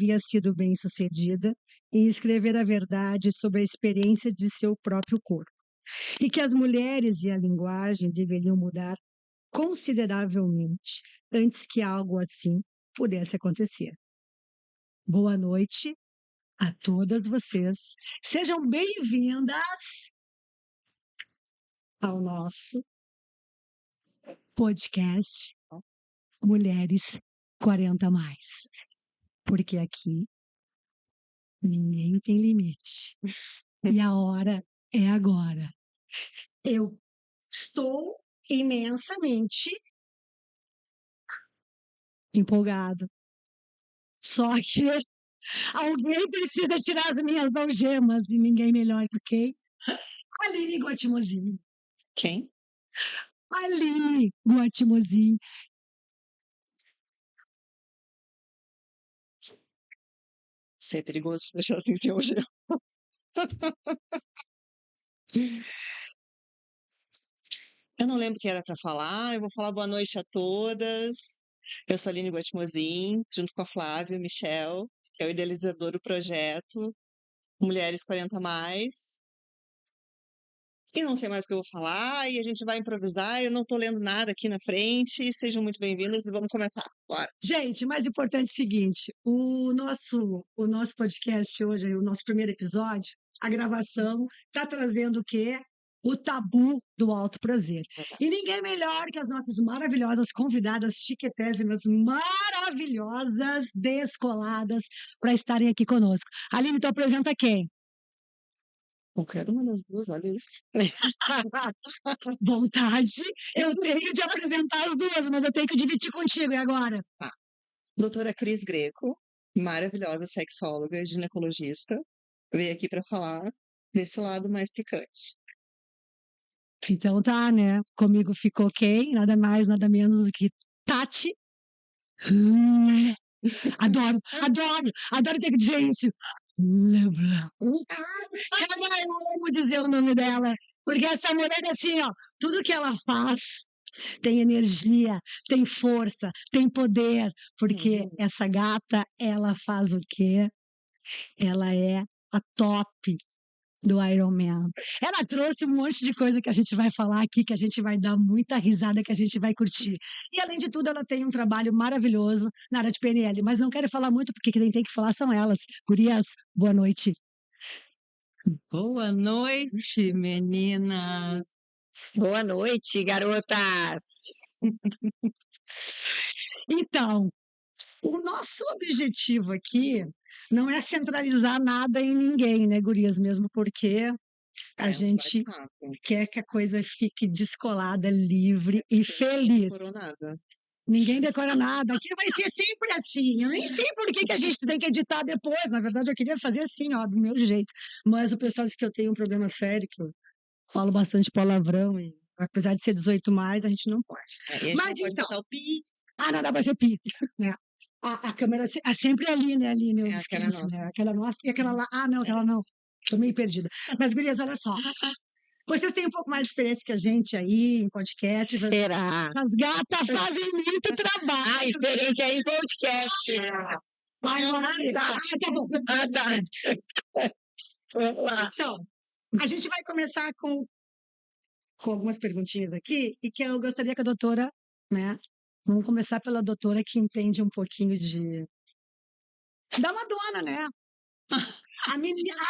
havia sido bem-sucedida em escrever a verdade sobre a experiência de seu próprio corpo, e que as mulheres e a linguagem deveriam mudar consideravelmente antes que algo assim pudesse acontecer. Boa noite a todas vocês. Sejam bem-vindas ao nosso podcast Mulheres 40 mais. Porque aqui ninguém tem limite. E a hora é agora. Eu estou imensamente empolgada. Só que alguém precisa tirar as minhas algemas e ninguém melhor que quem? Aline Guatimozin. Quem? Aline Guatimozin. Isso é perigoso deixar assim sem algema. Eu não lembro o que era para falar, eu vou falar boa noite a todas. Eu sou a Aline Guatimozin, junto com a Flávia, o Michel, que é o idealizador do projeto Mulheres 40 mais. E não sei mais o que eu vou falar, e a gente vai improvisar. Eu não estou lendo nada aqui na frente. Sejam muito bem-vindas e vamos começar. Bora. Gente, mais importante é o seguinte, o nosso podcast hoje, o nosso primeiro episódio, a gravação, está trazendo o quê? O tabu do alto prazer. E ninguém melhor que as nossas maravilhosas convidadas chiquetésimas, maravilhosas, descoladas, para estarem aqui conosco. Aline, então apresenta quem? Qualquer uma das duas, olha isso. Vontade, eu tenho de apresentar as duas, mas eu tenho que dividir contigo, e agora? Doutora Cris Greco, maravilhosa sexóloga, ginecologista, veio aqui para falar desse lado mais picante. Então tá, né? Comigo ficou quem? Nada mais, nada menos do que Tati. Adoro ter que dizer isso. Cara, eu amo dizer o nome dela. Porque essa mulher, assim, ó, tudo que ela faz tem energia, tem força, tem poder. Porque essa gata, ela faz o quê? Ela é a top do Iron Man. Ela trouxe um monte de coisa que a gente vai falar aqui, que a gente vai dar muita risada, que a gente vai curtir. E, além de tudo, ela tem um trabalho maravilhoso na área de PNL. Mas não quero falar muito, porque quem tem que falar são elas. Gurias, boa noite. Boa noite, meninas. Boa noite, garotas. Então, o nosso objetivo aqui não é centralizar nada em ninguém, né, gurias? Mesmo porque a gente quer que a coisa fique descolada, livre e feliz. Ninguém decora nada. Aqui vai ser sempre assim. Eu nem sei por que a gente tem que editar depois. Na verdade, eu queria fazer assim, ó, do meu jeito. Mas o pessoal diz que eu tenho um problema sério, que eu falo bastante palavrão e apesar de ser 18 mais, a gente não pode. Mas não então, pode botar o pi. não dá pra ser pi. Né? A câmera é sempre ali, né, Aline? Eu aquela esqueço, nossa. né? Aquela nossa e aquela lá. Não, aquela não. Tô meio perdida. Mas, gurias, olha só. Vocês têm um pouco mais de experiência que a gente aí em podcast. Será? As gatas fazem muito trabalho. Experiência em podcast. Tá bom. Tá. Vamos lá. Então, a gente vai começar com algumas perguntinhas aqui e que eu gostaria que a doutora, né? Vamos começar pela doutora que entende um pouquinho da Madonna, né? A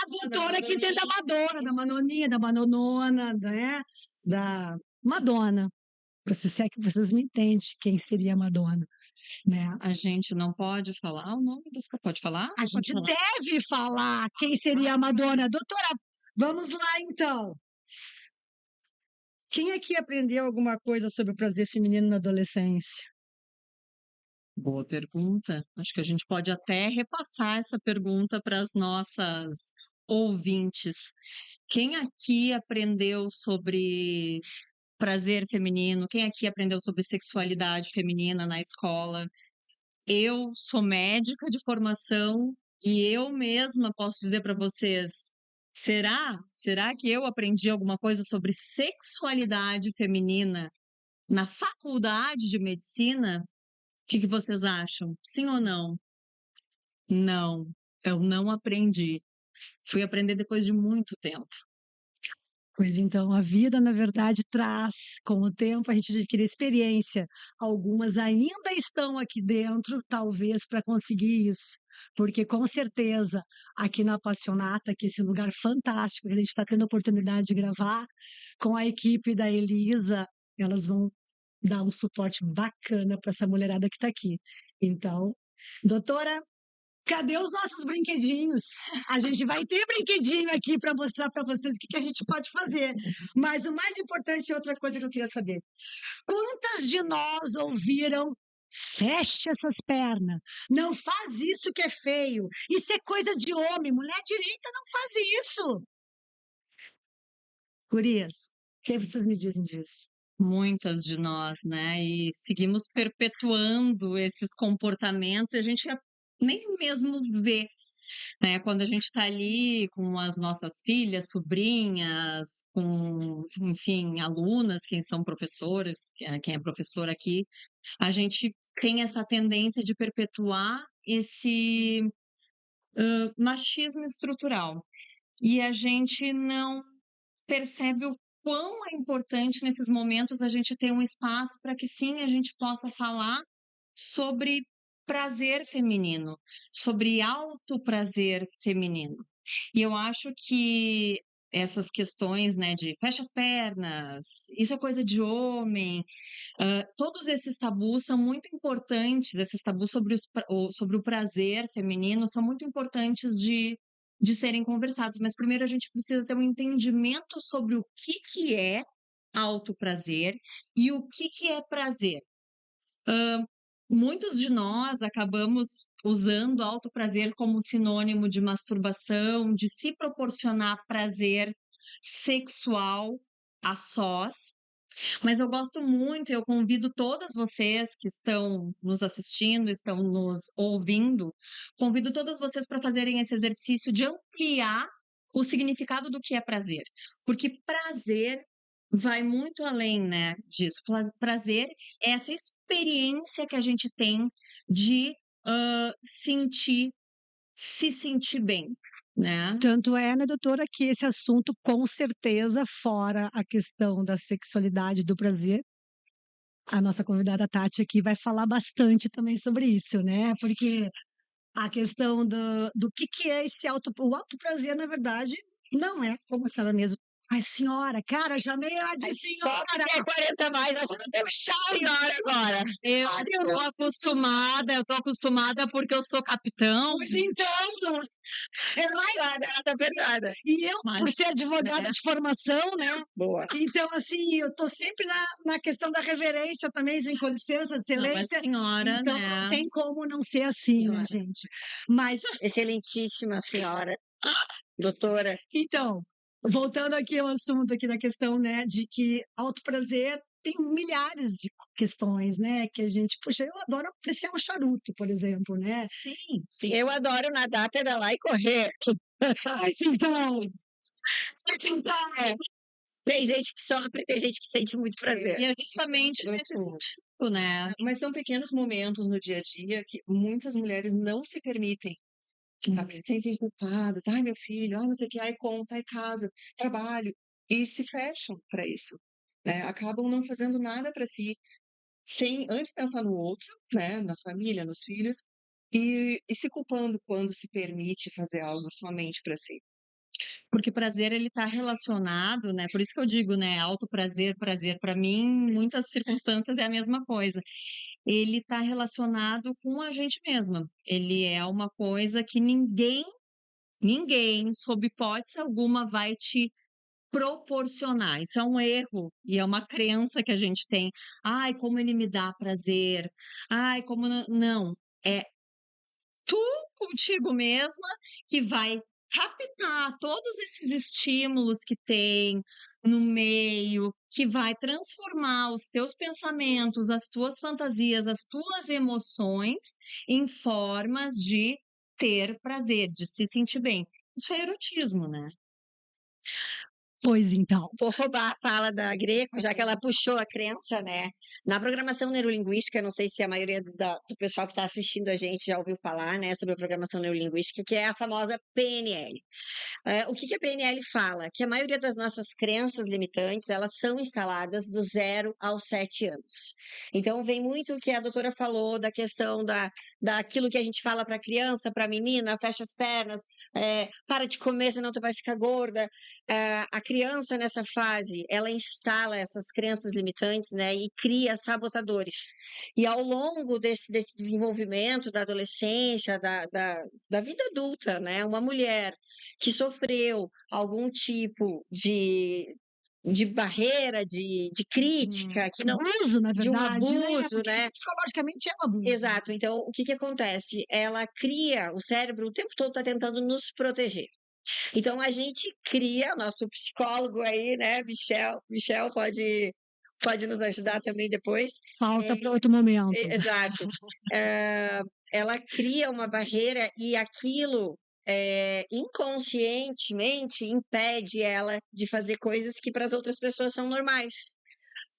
doutora que entende da Madonna, da Manoninha, da Manonona, né? Da Madonna. Se é que vocês me entendem quem seria a Madonna, né? A gente não pode falar o nome das... Pode falar? A gente deve falar quem seria a Madonna. Doutora, vamos lá então. Quem aqui aprendeu alguma coisa sobre o prazer feminino na adolescência? Boa pergunta. Acho que a gente pode até repassar essa pergunta para as nossas ouvintes. Quem aqui aprendeu sobre prazer feminino? Quem aqui aprendeu sobre sexualidade feminina na escola? Eu sou médica de formação e eu mesma posso dizer para vocês, será que eu aprendi alguma coisa sobre sexualidade feminina na faculdade de medicina? O que vocês acham? Sim ou não? Não, eu não aprendi. Fui aprender depois de muito tempo. Pois então, a vida, na verdade, traz, com o tempo, a gente adquire experiência. Algumas ainda estão aqui dentro, talvez, para conseguir isso. Porque, com certeza, aqui na Passionata, que é esse lugar fantástico, que a gente está tendo a oportunidade de gravar, com a equipe da Elisa, elas vão dar um suporte bacana para essa mulherada que está aqui. Então, doutora, cadê os nossos brinquedinhos? A gente vai ter brinquedinho aqui para mostrar para vocês o que a gente pode fazer. Mas o mais importante é outra coisa que eu queria saber. Quantas de nós ouviram? Fecha essas pernas. Não faz isso que é feio. Isso é coisa de homem. Mulher direita não faz isso. Gurias, o que vocês me dizem disso? Muitas de nós, né? E seguimos perpetuando esses comportamentos e a gente nem mesmo vê, né? Quando a gente está ali com as nossas filhas, sobrinhas, com, enfim, alunas, quem são professoras, quem é professor aqui, a gente tem essa tendência de perpetuar esse machismo estrutural. E a gente não percebe o quão é importante nesses momentos a gente ter um espaço para que sim a gente possa falar sobre prazer feminino, sobre autoprazer feminino. E eu acho que essas questões, né, de fecha as pernas, isso é coisa de homem, todos esses tabus são muito importantes, esses tabus sobre o prazer feminino são muito importantes de serem conversados, mas primeiro a gente precisa ter um entendimento sobre o que é autoprazer e o que é prazer. Muitos de nós acabamos usando autoprazer como sinônimo de masturbação, de se proporcionar prazer sexual a sós, mas eu gosto muito, eu convido todas vocês que estão nos assistindo, estão nos ouvindo, convido todas vocês para fazerem esse exercício de ampliar o significado do que é prazer, porque prazer vai muito além, né, disso. Prazer é essa experiência que a gente tem de se sentir bem, né? Tanto é, né, doutora, que esse assunto, com certeza, fora a questão da sexualidade, do prazer, a nossa convidada Tati aqui vai falar bastante também sobre isso, né? Porque a questão do que é esse o autoprazer, na verdade, não é como a senhora mesmo. Ai, senhora, cara, chamei ela de Só senhora. que tem 40 mais, nós vamos ter senhora agora. Eu tô acostumada porque eu sou capitão. Pois então, é mais. Nada, verdade. E eu, Mas, por ser advogada né? de formação, né? Boa. Então, assim, eu tô sempre na questão da reverência também, com licença, Não, mas excelência. senhora, Então, né? não tem como não ser assim, né, Senhora. gente? Mas, Excelentíssima senhora. Doutora. então, voltando aqui ao assunto aqui da questão, né, de que autoprazer tem milhares de questões, né, que a gente, puxa, eu adoro apreciar um charuto, por exemplo, né? Sim, sim. Eu adoro nadar, pedalar e correr. Mas então, Tem gente que sofre, tem gente que sente muito prazer. E é justamente nesse sentido, né? Mas são pequenos momentos no dia a dia que muitas mulheres não se permitem, sabe? Se sentem culpadas. Ai, meu filho, ai, não sei o que, ai, conta, ai, casa, trabalho. E se fecham para isso, né? Acabam não fazendo nada para si, sem antes pensar no outro, né? Na família, nos filhos, e se culpando quando se permite fazer algo somente para si. Porque prazer ele tá relacionado, né? Por isso que eu digo, né, autoprazer, prazer, para mim, em muitas circunstâncias é a mesma coisa. Ele tá relacionado com a gente mesma. Ele é uma coisa que ninguém, sob hipótese alguma, vai te proporcionar. Isso é um erro e é uma crença que a gente tem. Ai, como ele me dá prazer. Ai, como não. É tu contigo mesma que vai captar todos esses estímulos que tem no meio, que vai transformar os teus pensamentos, as tuas fantasias, as tuas emoções em formas de ter prazer, de se sentir bem. Isso é erotismo, né? Pois então. Vou roubar a fala da Greco, já que ela puxou a crença, né? Na programação neurolinguística, não sei se a maioria do pessoal que está assistindo a gente já ouviu falar, né, sobre a programação neurolinguística, que é a famosa PNL. O que a PNL fala? Que a maioria das nossas crenças limitantes, elas são instaladas do 0 aos 7 anos. Então, vem muito o que a doutora falou da questão daquilo que a gente fala para a criança, para a menina, fecha as pernas, para de comer, senão tu vai ficar gorda. A criança, nessa fase, ela instala essas crenças limitantes, né, e cria sabotadores. E ao longo desse desenvolvimento da adolescência, da vida adulta, né, uma mulher que sofreu algum tipo de barreira, de crítica, que não Abuso, na de um verdade, né? abuso, Porque né? psicologicamente é um abuso. Exato. Então, o que acontece? Ela cria, o cérebro o tempo todo está tentando nos proteger. Então, a gente cria, o nosso psicólogo aí, né, Michel pode nos ajudar também depois. Falta para outro momento. Exato. Ela cria uma barreira e aquilo inconscientemente impede ela de fazer coisas que para as outras pessoas são normais.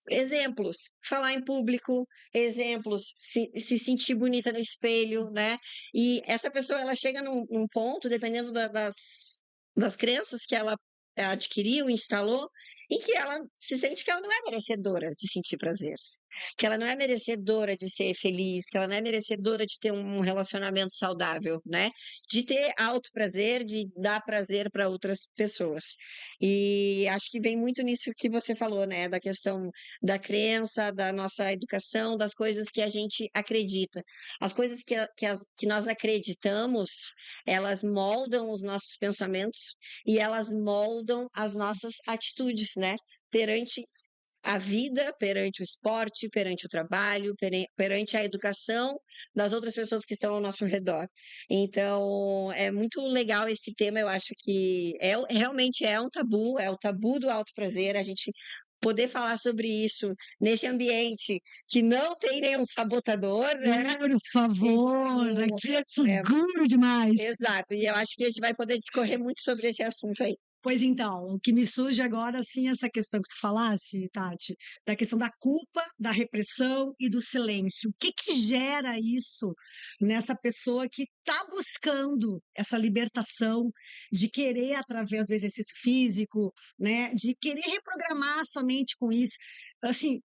Exemplos, falar em público, exemplos, se sentir bonita no espelho, né? E essa pessoa, ela chega num ponto, dependendo das crenças que ela adquiriu, instalou, em que ela se sente que ela não é merecedora de sentir prazer, que ela não é merecedora de ser feliz, que ela não é merecedora de ter um relacionamento saudável, né? De ter alto prazer, de dar prazer para outras pessoas. E acho que vem muito nisso que você falou, né? Da questão da crença, da nossa educação, das coisas que a gente acredita. As coisas que nós acreditamos, elas moldam os nossos pensamentos e elas moldam as nossas atitudes, né? Perante a vida, perante o esporte, perante o trabalho, perante a educação das outras pessoas que estão ao nosso redor. Então, é muito legal esse tema, eu acho que realmente é um tabu, é o tabu do alto prazer, a gente poder falar sobre isso nesse ambiente que não tem nenhum sabotador, né? Por favor, Então, aqui é seguro demais. exato, e eu acho que a gente vai poder discorrer muito sobre esse assunto aí. Pois então, o que me surge agora, assim, essa questão que tu falasse, Tati, da questão da culpa, da repressão e do silêncio. O que gera isso nessa pessoa que está buscando essa libertação de querer, através do exercício físico, né, de querer reprogramar sua mente com isso? Assim,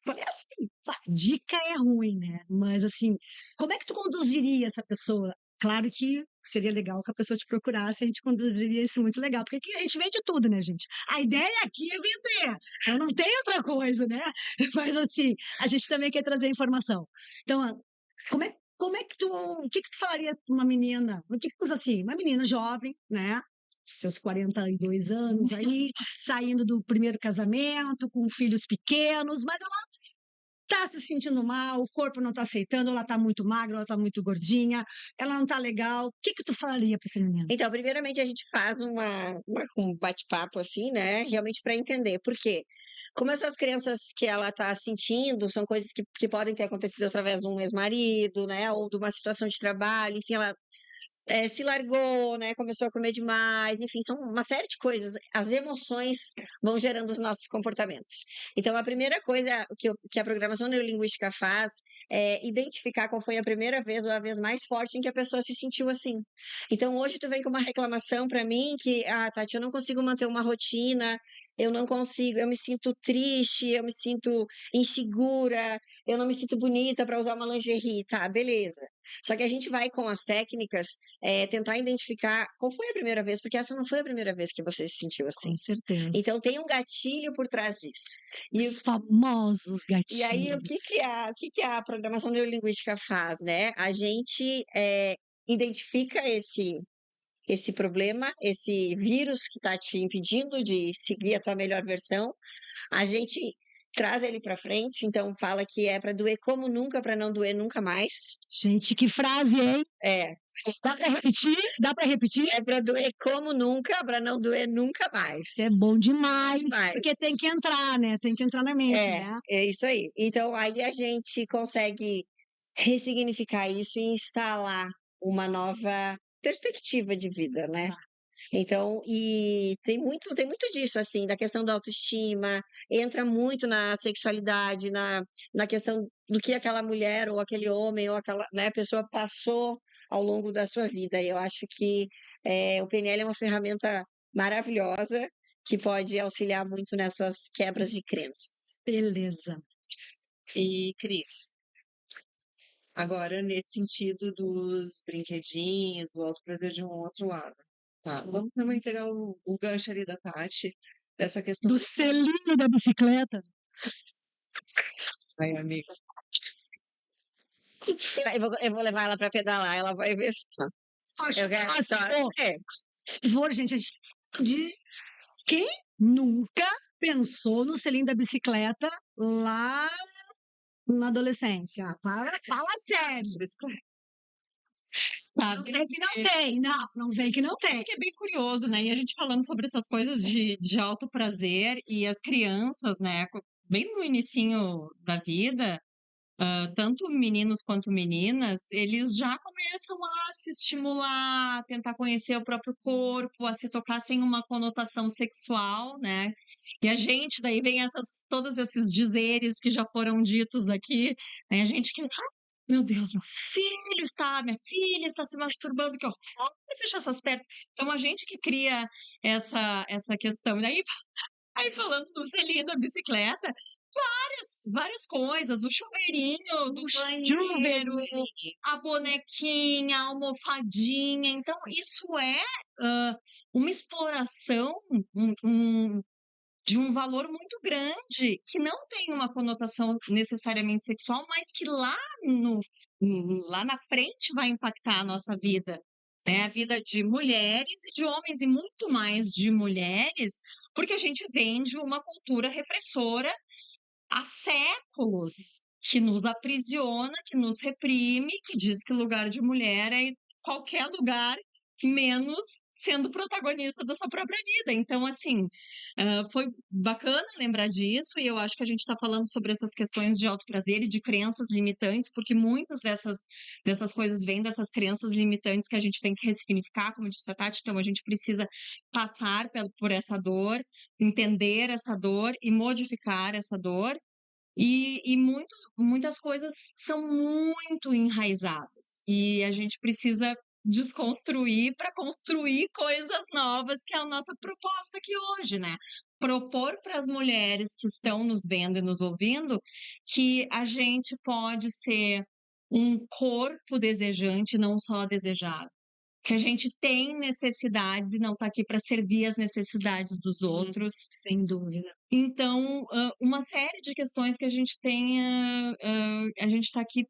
parece que dica é ruim, né? Mas, assim, como é que tu conduziria essa pessoa? Claro que seria legal que a pessoa te procurasse, a gente conduziria isso muito legal, porque aqui a gente vende tudo, né, gente? A ideia aqui é vender, não tem outra coisa, né? Mas assim, a gente também quer trazer informação. Então, como é que o que tu falaria para uma menina, assim, uma menina jovem, né? Seus 42 anos aí, saindo do primeiro casamento, com filhos pequenos, mas ela tá se sentindo mal, o corpo não tá aceitando, ela tá muito magra, ela tá muito gordinha, ela não tá legal. O que tu falaria para essa menina? Então, primeiramente, a gente faz um bate-papo assim, né? Realmente para entender. Por quê? Como essas crenças que ela está sentindo são coisas que podem ter acontecido através de um ex-marido, né? Ou de uma situação de trabalho, enfim, ela se largou, né? Começou a comer demais, enfim, são uma série de coisas. As emoções vão gerando os nossos comportamentos. Então, a primeira coisa que a programação neurolinguística faz é identificar qual foi a primeira vez ou a vez mais forte em que a pessoa se sentiu assim. Então, hoje tu vem com uma reclamação para mim que, Tati, eu não consigo manter uma rotina, eu não consigo, eu me sinto triste, eu me sinto insegura, eu não me sinto bonita para usar uma lingerie, tá? Beleza. Só que a gente vai com as técnicas tentar identificar qual foi a primeira vez, porque essa não foi a primeira vez que você se sentiu assim. Com certeza. Então tem um gatilho por trás disso. E, Os famosos e aí o gatilhos. que a programação neurolinguística faz, né? A gente identifica esse problema, esse vírus que está te impedindo de seguir a tua melhor versão, a gente traz ele para frente, então fala que é para doer como nunca, para não doer nunca mais. Gente, que frase, hein? É. Dá para repetir? Dá para repetir? É para doer como nunca, para não doer nunca mais. Isso é bom demais, Demais. porque tem que entrar, né? Tem que entrar na mente, né? É isso aí. Então, aí a gente consegue ressignificar isso e instalar uma nova perspectiva de vida, né? Então, e tem muito disso, assim, da questão da autoestima, entra muito na sexualidade, na questão do que aquela mulher ou aquele homem ou aquela, né, pessoa passou ao longo da sua vida. E eu acho que o PNL é uma ferramenta maravilhosa que pode auxiliar muito nessas quebras de crenças. Beleza. E, Cris, agora nesse sentido dos brinquedinhos, do alto prazer de um outro lado. Tá, vamos também pegar o gancho ali da Tati, dessa questão Do selinho da bicicleta. Ai, amiga. Eu vou levar ela para pedalar, ela vai ver só. Acho Eu quero só. se for, gente, a gente de quem nunca pensou no selinho da bicicleta lá na adolescência? Fala sério. Não Sabe? vem que não tem, não vem que não tem. Que é bem curioso, né? E a gente falando sobre essas coisas de alto prazer e as crianças, né? Bem no inicinho da vida, tanto meninos quanto meninas, eles já começam a se estimular, a tentar conhecer o próprio corpo, a se tocar sem uma conotação sexual, né? E a gente, daí vem todos esses dizeres que já foram ditos aqui, né? A gente que, meu Deus, minha filha está se masturbando, que horror, fecha essas pernas. Então, a gente que cria essa questão. E aí falando do selinho da bicicleta, várias coisas, o chuveirinho do banheiro, a bonequinha, a almofadinha. Então, isso é uma exploração de um valor muito grande, que não tem uma conotação necessariamente sexual, mas que lá na frente vai impactar a nossa vida. É a vida de mulheres e de homens, e muito mais de mulheres, porque a gente vem de uma cultura repressora há séculos que nos aprisiona, que nos reprime, que diz que lugar de mulher é qualquer lugar, menos sendo protagonista da sua própria vida. Então, assim, foi bacana lembrar disso, e eu acho que a gente está falando sobre essas questões de autoprazer e de crenças limitantes, porque muitas dessas coisas vêm dessas crenças limitantes que a gente tem que ressignificar, como disse a Tati. Então, a gente precisa passar por essa dor, entender essa dor e modificar essa dor. E muitas coisas são muito enraizadas. E a gente precisa desconstruir para construir coisas novas, que é a nossa proposta aqui hoje, né? Propor para as mulheres que estão nos vendo e nos ouvindo que a gente pode ser um corpo desejante, não só desejado. Que a gente tem necessidades e não está aqui para servir as necessidades dos outros. Sem dúvida. Então, uma série de questões que a gente tem, a gente está aqui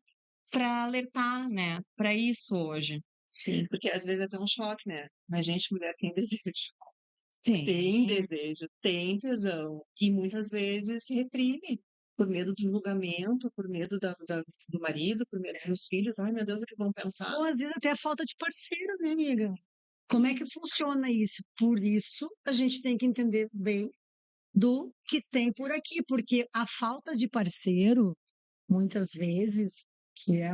para alertar, né? Para isso hoje. Sim, porque às vezes é até um choque, né? A gente, mulher, tem desejo. Tem. Tem desejo, tem tesão. E muitas vezes se reprime por medo do julgamento, por medo do marido, por medo dos filhos. Ai, meu Deus, o que vão pensar? Ou às vezes até a falta de parceiro, né, amiga? Como é que funciona isso? Por isso, a gente tem que entender bem do que tem por aqui, porque a falta de parceiro, muitas vezes, que é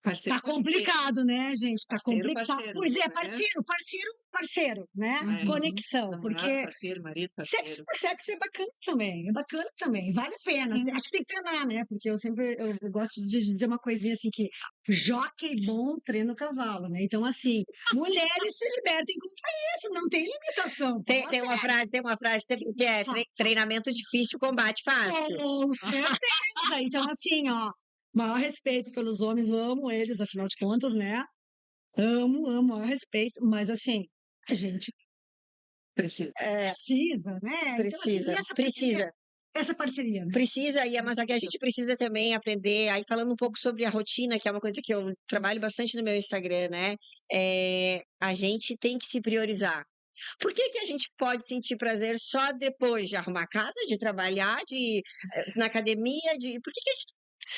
Parceiro, tá complicado, né, gente? Tá Parceiro, complicado. parceiro, Pois é, né? parceiro, né? Uhum. Conexão, Namorado, porque parceiro, marido, sexo parceiro. por sexo é bacana também, vale a pena. Sim. Acho que tem que treinar, né? Porque eu gosto de dizer uma coisinha assim que jockey bom treina o cavalo, né? Então, assim, mulheres se libertem contra isso, não tem limitação. Tem uma frase que é treinamento difícil, combate fácil. Com certeza. Então, assim, ó, maior respeito pelos homens, amo eles, afinal de contas, né? Amo, maior respeito, mas assim, a gente Precisa. precisa, né? Então, assim, e Precisa. essa parceria, né? Precisa, mas só que a gente precisa também aprender, aí falando um pouco sobre a rotina, que é uma coisa que eu trabalho bastante no meu Instagram, né? A gente tem que se priorizar. Por que a gente pode sentir prazer só depois de arrumar a casa, de trabalhar, na academia, por que a gente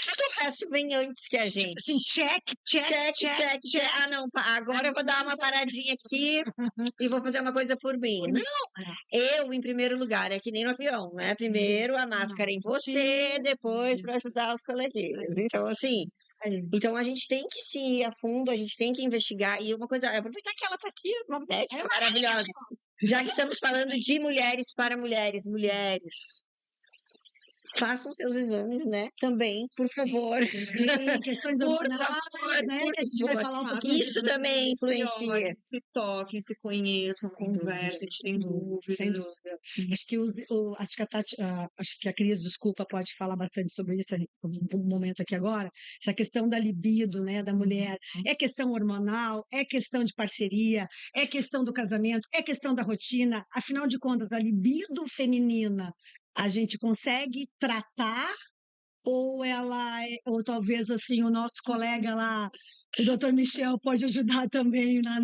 Todo o resto vem antes que a Tipo gente. assim, check, check, Check, check, check, check. check. Ah, não, agora eu vou dar uma paradinha aqui e vou fazer uma coisa por mim. Por Não, É, eu em primeiro lugar, é que nem no avião, né? sim. Primeiro a máscara em você, depois para ajudar os coleguinhas. Então, assim, Isso aí. então a gente tem que se ir a fundo, a gente tem que investigar. E uma coisa, aproveitar que ela tá aqui, uma médica maravilhosa. Já que estamos falando de mulheres para mulheres, mulheres. Façam seus exames, né? Também, por favor. Sim, questões Por hormonais, favor, né? por Que a gente vai favor. falar um Façam pouquinho. Isso também Se influencia. olhem, se toquem, se conheçam, conversem, sem Sem dúvidas. dúvida. Acho que acho que a Tati, acho que a Cris, desculpa, pode falar bastante sobre isso um momento aqui agora. Essa questão da libido, né, da mulher. É questão hormonal, é questão de parceria, é questão do casamento, é questão da rotina. Afinal de contas, a libido feminina, a gente consegue tratar ou ou talvez assim o nosso colega lá, o Dr. Michel, pode ajudar também lá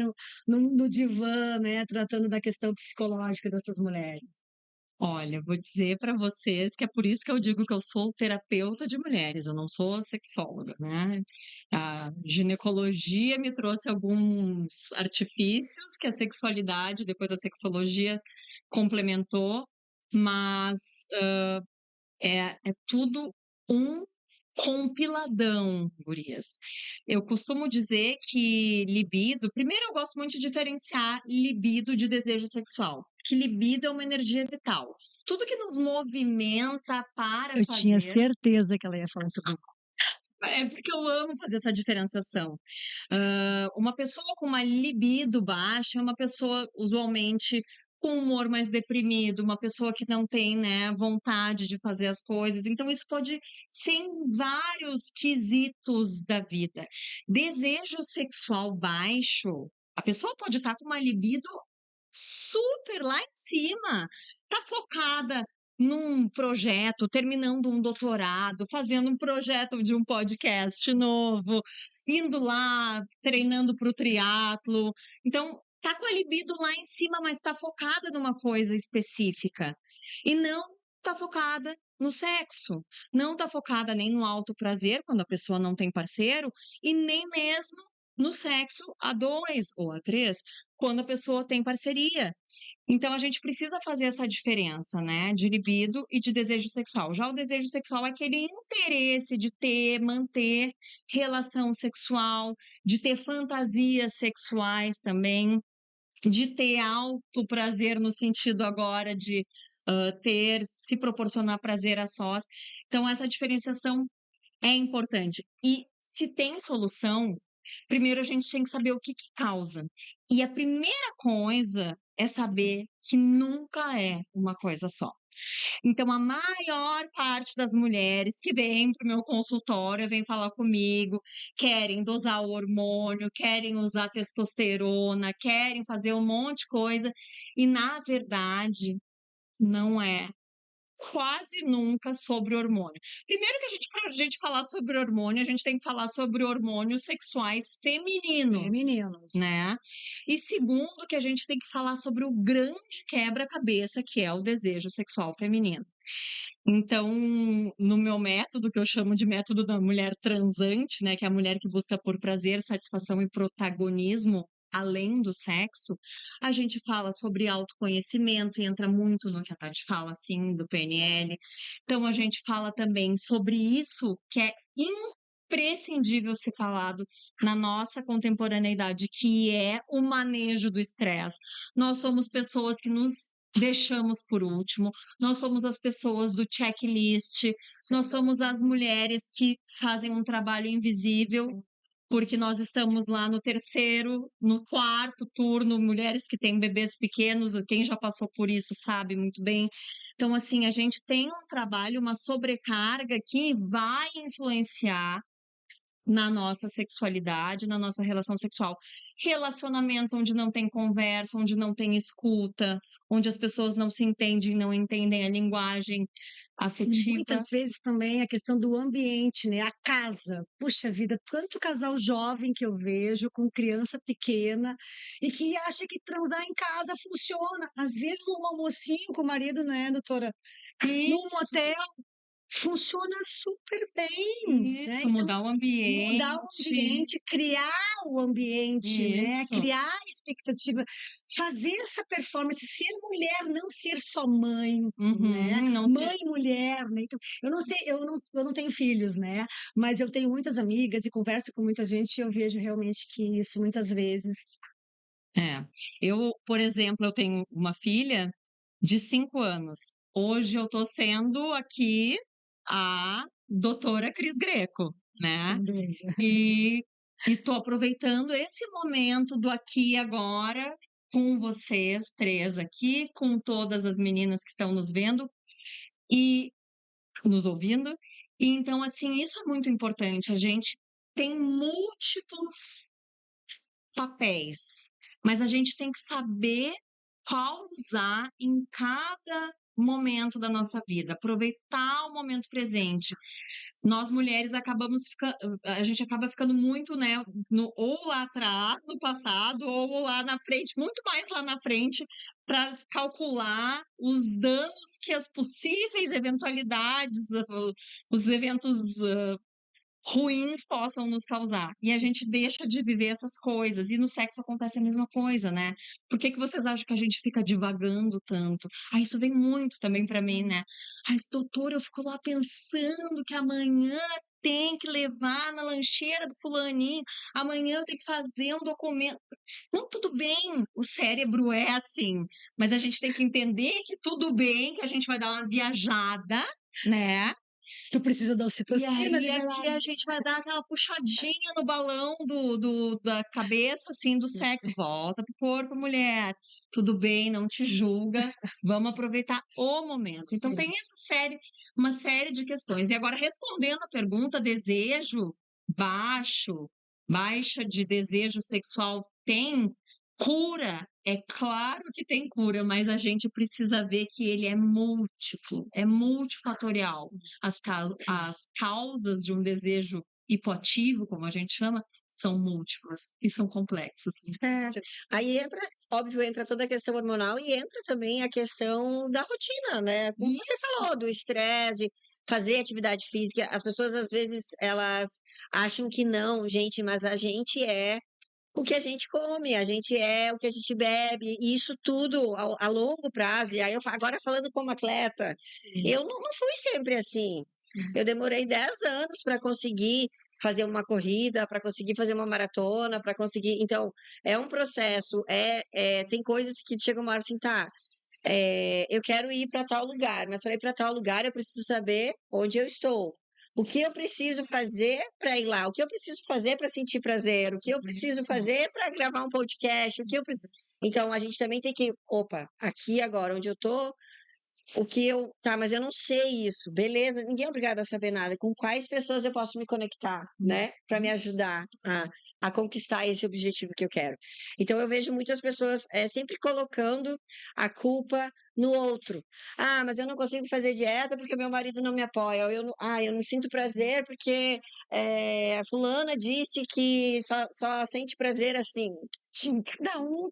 no divã, né, tratando da questão psicológica dessas mulheres. Olha, vou dizer para vocês que é por isso que eu digo que eu sou terapeuta de mulheres, eu não sou sexóloga, né? A ginecologia me trouxe alguns artifícios que a sexualidade, depois a sexologia complementou, mas é tudo um compiladão, gurias. Eu costumo dizer que libido, primeiro eu gosto muito de diferenciar libido de desejo sexual, que libido é uma energia vital. Tudo que nos movimenta para Eu tinha fazer. certeza que ela ia falar sobre isso. É porque eu amo fazer essa diferenciação. Uma pessoa com uma libido baixa é uma pessoa usualmente com humor mais deprimido, uma pessoa que não tem, né, vontade de fazer as coisas. Então, isso pode ser em vários quesitos da vida. Desejo sexual baixo, a pessoa pode estar com uma libido super lá em cima, tá focada num projeto, terminando um doutorado, fazendo um projeto de um podcast novo, indo lá, treinando para o triatlo. Então, tá com a libido lá em cima, mas tá focada numa coisa específica. E não tá focada no sexo. Não tá focada nem no alto prazer, quando a pessoa não tem parceiro, e nem mesmo no sexo a dois ou a três, quando a pessoa tem parceria. Então, a gente precisa fazer essa diferença, né, de libido e de desejo sexual. Já o desejo sexual é aquele interesse de ter, manter relação sexual, de ter fantasias sexuais também, de ter alto prazer no sentido agora de se proporcionar prazer a sós. Então, essa diferenciação é importante. E se tem solução, primeiro a gente tem que saber o que causa. E a primeira coisa é saber que nunca é uma coisa só. Então, a maior parte das mulheres que vêm para o meu consultório, vêm falar comigo, querem dosar o hormônio, querem usar testosterona, querem fazer um monte de coisa, e na verdade, não é quase nunca sobre hormônio. Primeiro que pra gente falar sobre hormônio, a gente tem que falar sobre hormônios sexuais femininos, né? E segundo que a gente tem que falar sobre o grande quebra-cabeça que é o desejo sexual feminino. Então, no meu método, que eu chamo de método da mulher transante, né, que é a mulher que busca por prazer, satisfação e protagonismo além do sexo, a gente fala sobre autoconhecimento e entra muito no que a Tati fala, assim, do PNL. Então, a gente fala também sobre isso que é imprescindível ser falado na nossa contemporaneidade, que é o manejo do estresse. Nós somos pessoas que nos deixamos por último, nós somos as pessoas do checklist, nós somos as mulheres que fazem um trabalho invisível, porque nós estamos lá no terceiro, no quarto turno, mulheres que têm bebês pequenos, quem já passou por isso sabe muito bem. Então, assim, a gente tem um trabalho, uma sobrecarga que vai influenciar na nossa sexualidade, na nossa relação sexual. Relacionamentos onde não tem conversa, onde não tem escuta, onde as pessoas não se entendem, não entendem a linguagem afetiva. Muitas vezes também a questão do ambiente, né? A casa. Puxa vida, quanto casal jovem que eu vejo com criança pequena e que acha que transar em casa funciona. Às vezes um almocinho com o marido, né, doutora? Num Isso. motel, funciona super bem, né? Isso, Então, mudar o mudar o ambiente. ambiente, criar o ambiente, né? Isso. Criar a expectativa, fazer essa performance, ser mulher, não ser só mãe, né? Uhum, não ser. Mãe, mulher, né? Então, eu não sei, eu não tenho filhos, né? Mas eu tenho muitas amigas e converso com muita gente e eu vejo realmente que isso muitas vezes. É. Eu, por exemplo, eu tenho uma filha de 5 anos. Hoje eu tô sendo aqui a doutora Cris Greco, né? Sem dúvida. E estou aproveitando esse momento do aqui e agora com vocês três aqui, com todas as meninas que estão nos vendo e nos ouvindo. E então, assim, isso é muito importante. A gente tem múltiplos papéis, mas a gente tem que saber qual usar em cada momento da nossa vida, aproveitar o momento presente. Nós mulheres acabamos ficando, a gente acaba ficando muito, né, ou lá atrás, no passado, ou lá na frente, muito mais lá na frente, para calcular os danos que as possíveis eventualidades, os eventos ruins possam nos causar. E a gente deixa de viver essas coisas. E no sexo acontece a mesma coisa, né? Por que que vocês acham que a gente fica divagando tanto? Ah, isso vem muito também pra mim, né? Ai, doutora, eu fico lá pensando que amanhã tem que levar na lancheira do fulaninho, amanhã eu tenho que fazer um documento. Não, tudo bem, o cérebro é assim, mas a gente tem que entender que tudo bem, que a gente vai dar uma viajada, né? Tu precisa da E ocitocina aí aqui liberada. a gente vai dar aquela puxadinha no balão da cabeça, assim, do sexo. Volta pro corpo, mulher. Tudo bem, não te julga. Vamos aproveitar o momento. Então tem uma série de questões. E agora, respondendo a pergunta, desejo baixo, baixa de desejo sexual tem cura? É claro que tem cura, mas a gente precisa ver que ele é múltiplo, é multifatorial. As causas de um desejo hipoativo, como a gente chama, são múltiplas e são complexas. Aí entra, óbvio, entra toda a questão hormonal e entra também a questão da rotina, né? Como você falou, do estresse, de fazer atividade física. As pessoas, às vezes, elas acham que não, gente, mas a gente é o que a gente come, a gente é o que a gente bebe, e isso tudo a longo prazo. E aí, agora falando como atleta, eu não fui sempre assim. Eu demorei 10 anos para conseguir fazer uma corrida, para conseguir fazer uma maratona, para conseguir. Então, é um processo, tem coisas que chegam uma hora assim, tá. Eu quero ir para tal lugar, mas para ir para tal lugar eu preciso saber onde eu estou. O que eu preciso fazer para ir lá? O que eu preciso fazer para sentir prazer? O que eu preciso fazer para gravar um podcast? Então, a gente também tem que, opa, aqui agora, onde eu tô, tá, mas eu não sei isso, beleza? Ninguém é obrigado a saber nada. Com quais pessoas eu posso me conectar, né? Para me ajudar a conquistar esse objetivo que eu quero. Então, eu vejo muitas pessoas sempre colocando a culpa no outro. Ah, mas eu não consigo fazer dieta porque meu marido não me apoia. Ou eu não sinto prazer porque a fulana disse que só sente prazer assim.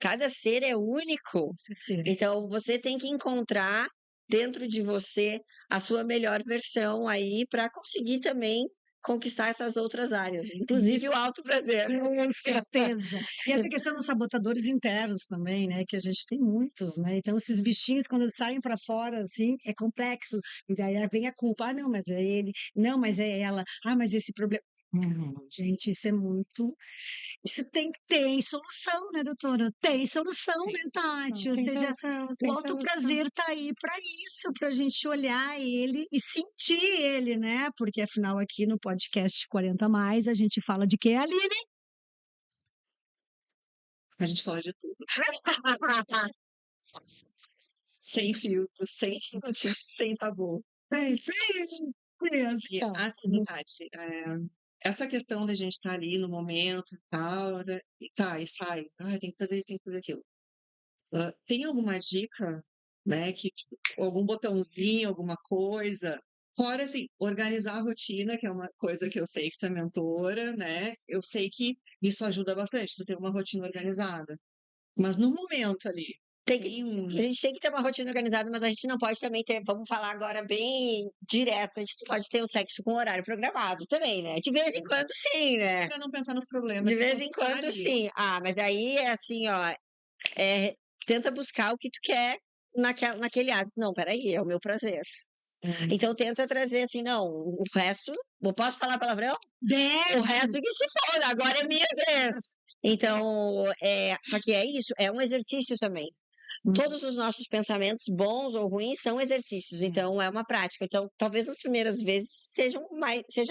Cada ser é único. Com certeza. Então, você tem que encontrar dentro de você a sua melhor versão aí para conseguir também conquistar essas outras áreas, inclusive o alto prazer. Com certeza. E essa questão dos sabotadores internos também, né? Que a gente tem muitos, né? Então, esses bichinhos, quando saem para fora, assim, é complexo. E daí vem a culpa. Ah, não, mas é ele. Não, mas é ela. Ah, mas esse problema. Gente, isso é muito. Isso tem solução, né, doutora? Tem solução, né, Tati? Ou seja, o alto prazer tá aí para isso, para a gente olhar ele e sentir ele, né? Porque afinal aqui no podcast 40 mais a gente fala de quê, Aline? A gente fala de tudo. Sem filtro, sem sem tabu. É isso aí. E assim, Tati, essa questão da gente estar ali no momento e tal, né, e sai, tem que fazer isso, tem que fazer aquilo. Tem alguma dica, né, que tipo, algum botãozinho, alguma coisa? Fora assim, organizar a rotina, que é uma coisa que eu sei que tu é mentora, né? Eu sei que isso ajuda bastante, tu ter uma rotina organizada. Mas no momento ali, Tem que Tem a gente tem que ter uma rotina organizada, mas a gente não pode também ter, vamos falar agora bem direto, a gente não pode ter o sexo com horário programado também, né? De vez em quando sim, né? pra não pensar nos problemas De que vez vão em ficar quando ali. sim. Ah, mas aí é assim, ó, tenta buscar o que tu quer naquele ato. Não, peraí, é o meu prazer. Então tenta trazer assim, não, o resto, eu posso falar palavrão? O resto que se foda, agora é minha vez. Então, só que é isso, é um exercício também. Todos os nossos pensamentos, bons ou ruins, são exercícios, então é uma prática. Então, talvez nas primeiras vezes seja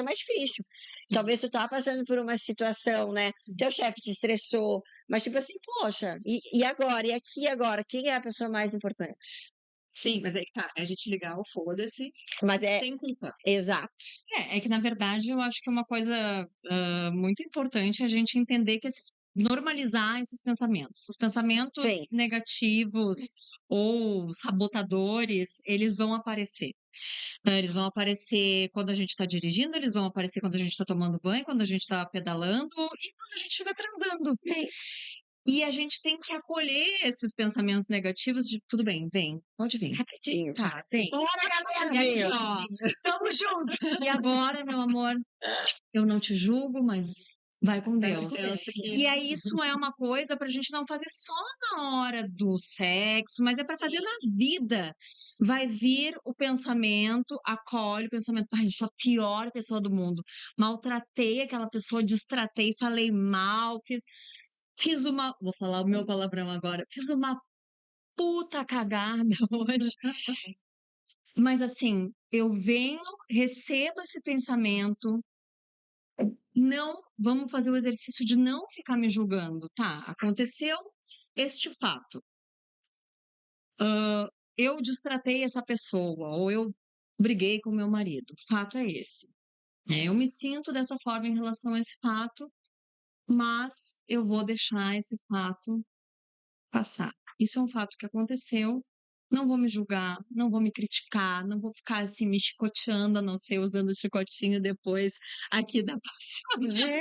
mais difícil. Talvez tu tá passando por uma situação, né? Teu chefe te estressou, mas tipo assim, poxa, e agora? E aqui e agora? Quem é a pessoa mais importante? Sim, mas aí que tá, é a gente ligar o foda-se Mas sem culpa. exato. É que na verdade eu acho que uma coisa muito importante é a gente entender que normalizar esses pensamentos. Os pensamentos Sim. negativos ou sabotadores, eles vão aparecer. Eles vão aparecer quando a gente está dirigindo, eles vão aparecer quando a gente está tomando banho, quando a gente está pedalando e quando a gente estiver transando. E a gente tem que acolher esses pensamentos negativos de tudo bem, vem, pode vir. Rapidinho. Tá, vem. Bora, E aqui, galerinha! ó, Tamo junto. e agora, meu amor, eu não te julgo, mas vai com Deus. E aí, isso é uma coisa pra gente não fazer só na hora do sexo, mas é pra fazer na vida. Vai vir o pensamento, acolhe o pensamento, ai, eu sou a pior pessoa do mundo. Maltratei aquela pessoa, destratei, falei mal, fiz uma. Vou falar o meu palavrão agora. Fiz uma puta cagada hoje. Mas assim, eu venho, recebo esse pensamento, não, vamos fazer o exercício de não ficar me julgando, tá? Aconteceu este fato. Eu destratei essa pessoa, ou eu briguei com meu marido. O fato é esse. Eu me sinto dessa forma em relação a esse fato, mas eu vou deixar esse fato passar. Isso é um fato que aconteceu. Não vou me julgar, não vou me criticar, não vou ficar assim me chicoteando, a não ser usando o chicotinho depois aqui da passiona.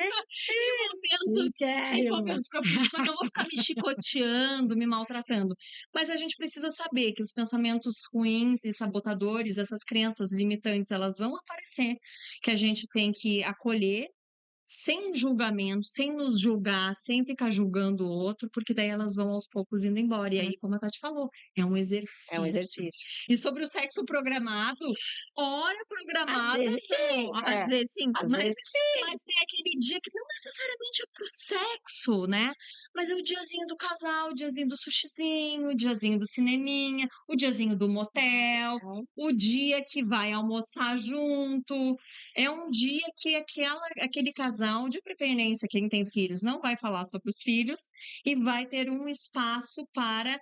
Em momentos propícios, mas não vou ficar me chicoteando, me maltratando. Mas a gente precisa saber que os pensamentos ruins e sabotadores, essas crenças limitantes, elas vão aparecer, que a gente tem que acolher sem julgamento, sem nos julgar, sem ficar julgando o outro, porque daí elas vão aos poucos indo embora. E aí, como a Tati falou, é um exercício. É um exercício. E sobre o sexo programado, hora programada, vezes sim, às vezes sim, às mas, vezes mas tem aquele dia que não necessariamente é pro sexo, né? Mas é o diazinho do casal, o diazinho do sushizinho, o diazinho do cineminha, o diazinho do motel, o dia que vai almoçar junto. É um dia que aquele casal, de preferência, quem tem filhos, não vai falar sobre os filhos e vai ter um espaço para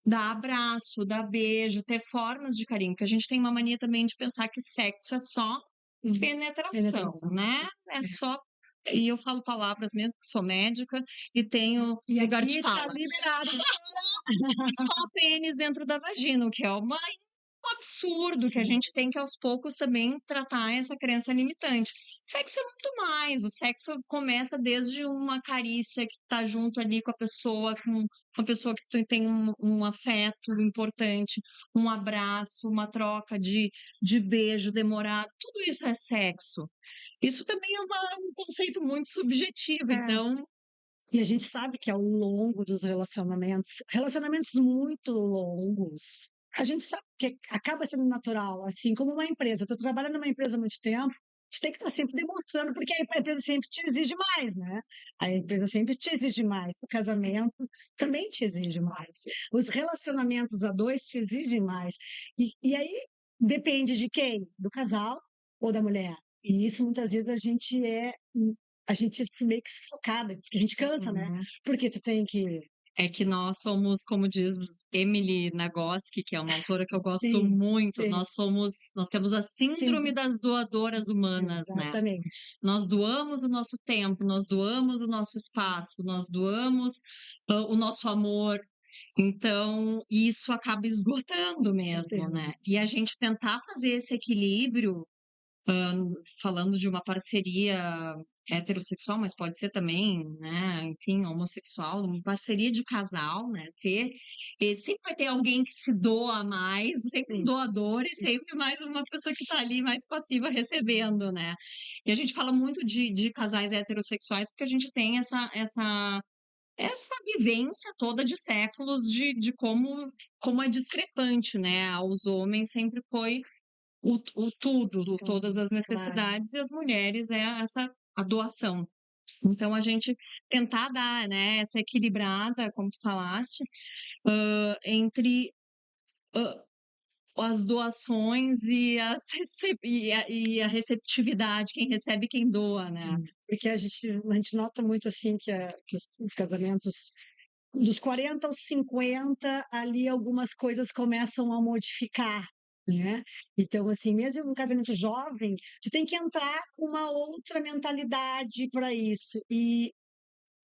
dar abraço, dar beijo, ter formas de carinho, porque a gente tem uma mania também de pensar que sexo é só penetração, né? É só. E eu falo palavras mesmo, que sou médica e tenho E lugar aqui de tá fala. liberado. Só pênis dentro da vagina, o que é um absurdo que a gente tem que aos poucos também tratar essa crença limitante. Sexo é muito mais, o sexo começa desde uma carícia que tá junto ali com a pessoa, com uma pessoa que tu tem um afeto importante, um abraço, uma troca de beijo demorado, tudo isso é sexo. Isso também é um conceito muito subjetivo, então E a gente sabe que ao longo dos relacionamentos muito longos, a gente sabe que acaba sendo natural, assim como uma empresa. Eu tô trabalhando numa empresa há muito tempo, a gente tem que estar sempre demonstrando, porque a empresa sempre te exige mais, né? A empresa sempre te exige mais. O casamento também te exige mais. Os relacionamentos a dois te exigem mais. E aí depende de quem? Do casal ou da mulher? E isso muitas vezes a gente se meio que sufocada, porque a gente cansa, né? Porque tu tem que. é que nós somos, como diz Emily Nagoski, que é uma autora que eu gosto Sim, muito, sim. nós temos a síndrome das doadoras humanas, né? Exatamente. Nós doamos o nosso tempo, nós doamos o nosso espaço, nós doamos o nosso amor. Então, isso acaba esgotando mesmo, certeza. né? E a gente tentar fazer esse equilíbrio, falando de uma parceria heterossexual, mas pode ser também, né, enfim, homossexual, uma parceria de casal, né, sempre vai ter alguém que se doa mais, sempre um Sim. doador e sempre mais uma pessoa que está ali mais passiva recebendo, né. E a gente fala muito de casais heterossexuais porque a gente tem essa vivência toda de séculos de como é discrepante, né, aos homens sempre foi o tudo, todas as Claro. necessidades, e as mulheres é a doação. Então a gente tentar dar, né, essa equilibrada, como tu falaste, entre hã, as doações e a receptividade, quem recebe e quem doa, né. Sim, porque a gente nota muito, assim, que os casamentos dos 40 aos 50, ali algumas coisas começam a modificar, né. Então, assim, mesmo um casamento jovem, tu tem que entrar com uma outra mentalidade para isso. E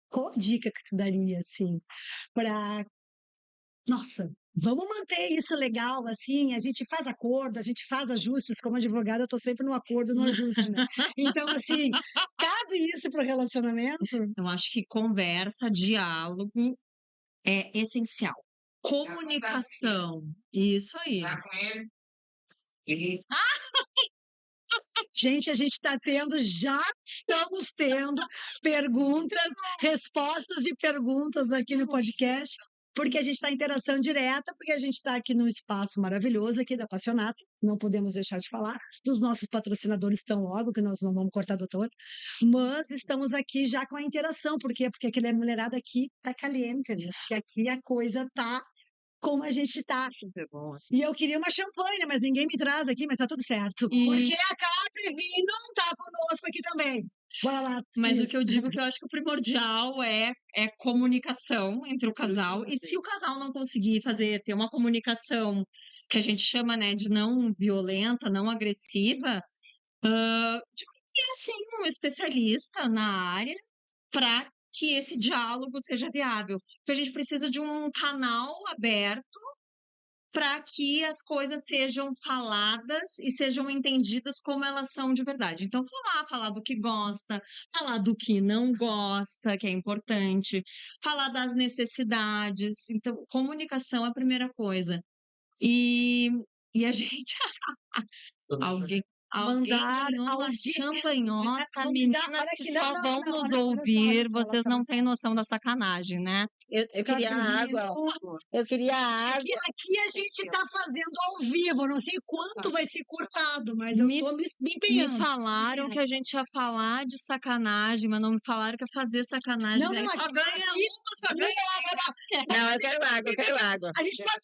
qual a dica que tu daria, assim, para nossa, vamos manter isso legal, assim, a gente faz acordo, a gente faz ajustes, como advogada eu estou sempre no acordo e no ajuste, né. Então, assim, cabe isso para o relacionamento? Eu acho que conversa, diálogo é essencial. Comunicação, isso aí. Gente, a gente já estamos tendo perguntas, respostas de perguntas aqui no podcast, porque a gente está em interação direta, porque a gente está aqui num espaço maravilhoso aqui da Passionata, não podemos deixar de falar dos nossos patrocinadores tão logo, que nós não vamos cortar do todo, mas estamos aqui já com a interação, por quê? Porque aquele mulherada aqui tá caliente, né? Porque aqui a coisa tá como a gente tá. Super bom, assim. E eu queria uma champanhe, mas ninguém me traz aqui, mas tá tudo certo. E Porque a Capri não tá conosco aqui também. Bora lá, Mas o Cris. que eu digo que eu acho que o primordial é comunicação entre o casal. E se o casal não conseguir ter uma comunicação que a gente chama, né, de não violenta, não agressiva, de ter, assim, um especialista na área para que esse diálogo seja viável. Porque a gente precisa de um canal aberto para que as coisas sejam faladas e sejam entendidas como elas são de verdade. Então, falar do que gosta, falar do que não gosta, que é importante, falar das necessidades. Então, comunicação é a primeira coisa. E, e a gente. Alguém, alguém Mandar ganhou uma alguém. champanhota, Vou me dar. meninas Olha que aqui, só não, vão não, nos olha só, olha ouvir, só, olha vocês só, não olha têm só. noção da sacanagem, né? Eu queria água. Eu queria água. Aqui a gente tá fazendo ao vivo, eu não sei quanto vai ser cortado, mas eu Me, tô me me empenhando. falaram que a gente ia falar de sacanagem, mas não me falaram que ia fazer sacanagem. Não, Aí não, só ganha aqui, uma, só ganha. Não, eu quero água, eu quero água. a gente pode.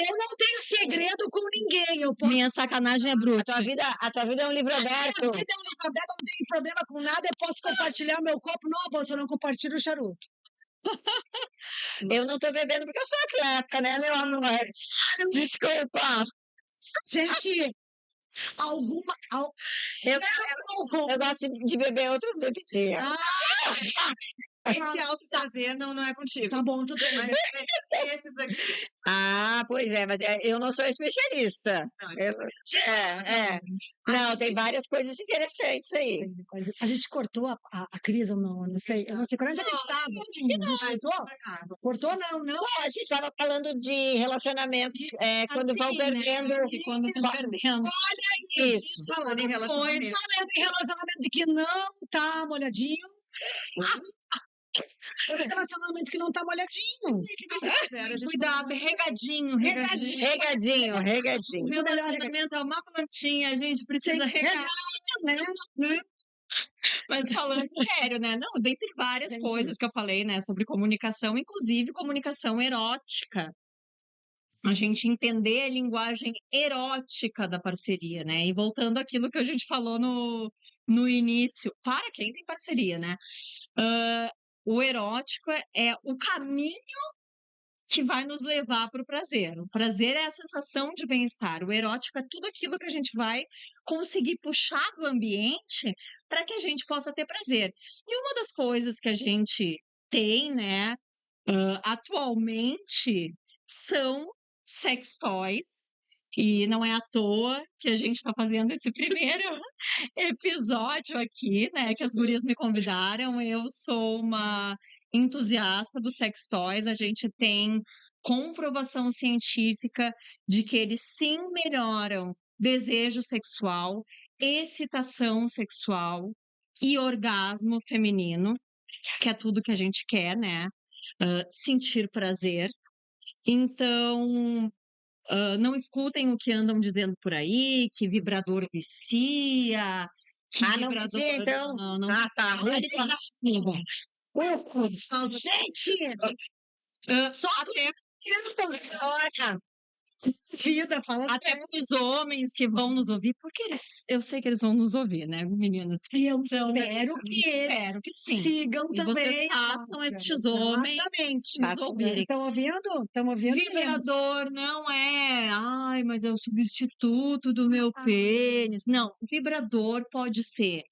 Eu não tenho segredo com ninguém, eu posso. Minha sacanagem é A bruta. tua vida é um livro A aberto. minha vida é um livro aberto, eu não tenho problema com nada, eu posso compartilhar o meu copo. Não, moço, eu não compartilho o charuto. Eu não tô bebendo porque eu sou atleta, né, meu amor? Desculpa. Gente, alguma. Eu, Zero eu gosto de beber outras bebidinhas. Esse autoprazer não é contigo. Tá bom, tudo bem. Mas esses aqui. Ah, pois é, mas eu não sou especialista. Não, Não, tem várias coisas interessantes aí. A gente cortou a Cris, eu não sei. Eu não sei onde é que a gente estava. A gente cortou? Cortou, não. Não, a gente estava falando de relacionamentos quando vão Assim, né? perdendo. Que quando vão perdendo. Isso. Falando em relacionamento. Falando em relacionamento que não tá molhadinho. Relacionamento que não tá molhadinho. Cuidado, regadinho. Regadinho. O relacionamento é uma plantinha, a gente precisa regar. Né? Mas falando sério, né? Não, dentre várias Gente. coisas que eu falei, né, sobre comunicação, inclusive comunicação erótica. A gente entender a linguagem erótica da parceria, né? E voltando àquilo que a gente falou no início, para quem tem parceria, né? O erótico é o caminho que vai nos levar para o prazer. O prazer é a sensação de bem-estar. O erótico é tudo aquilo que a gente vai conseguir puxar do ambiente para que a gente possa ter prazer. E uma das coisas que a gente tem, né, atualmente, são sex toys E não é à toa que a gente está fazendo esse primeiro episódio aqui, né? Que as gurias me convidaram. Eu sou uma entusiasta dos sex toys. A gente tem comprovação científica de que eles sim melhoram desejo sexual, excitação sexual e orgasmo feminino, que é tudo que a gente quer, né? Sentir prazer. Então, não escutem o que andam dizendo por aí, que vibrador vicia, que Ah, não vibrador. vicia, então? Não Ah, tá. Gente, só até, olha, vida, fala até sério. para os homens que vão nos ouvir, porque eu sei que eles vão nos ouvir, né, meninas? Eu Então, espero que eles espero que sim. sigam E vocês também. façam Olga, estes homens exatamente. nos Façam. ouvirem. Estão ouvindo? Estão ouvindo, meninos? Vibrador não é, ai, mas é o substituto do meu pênis. Não, vibrador pode ser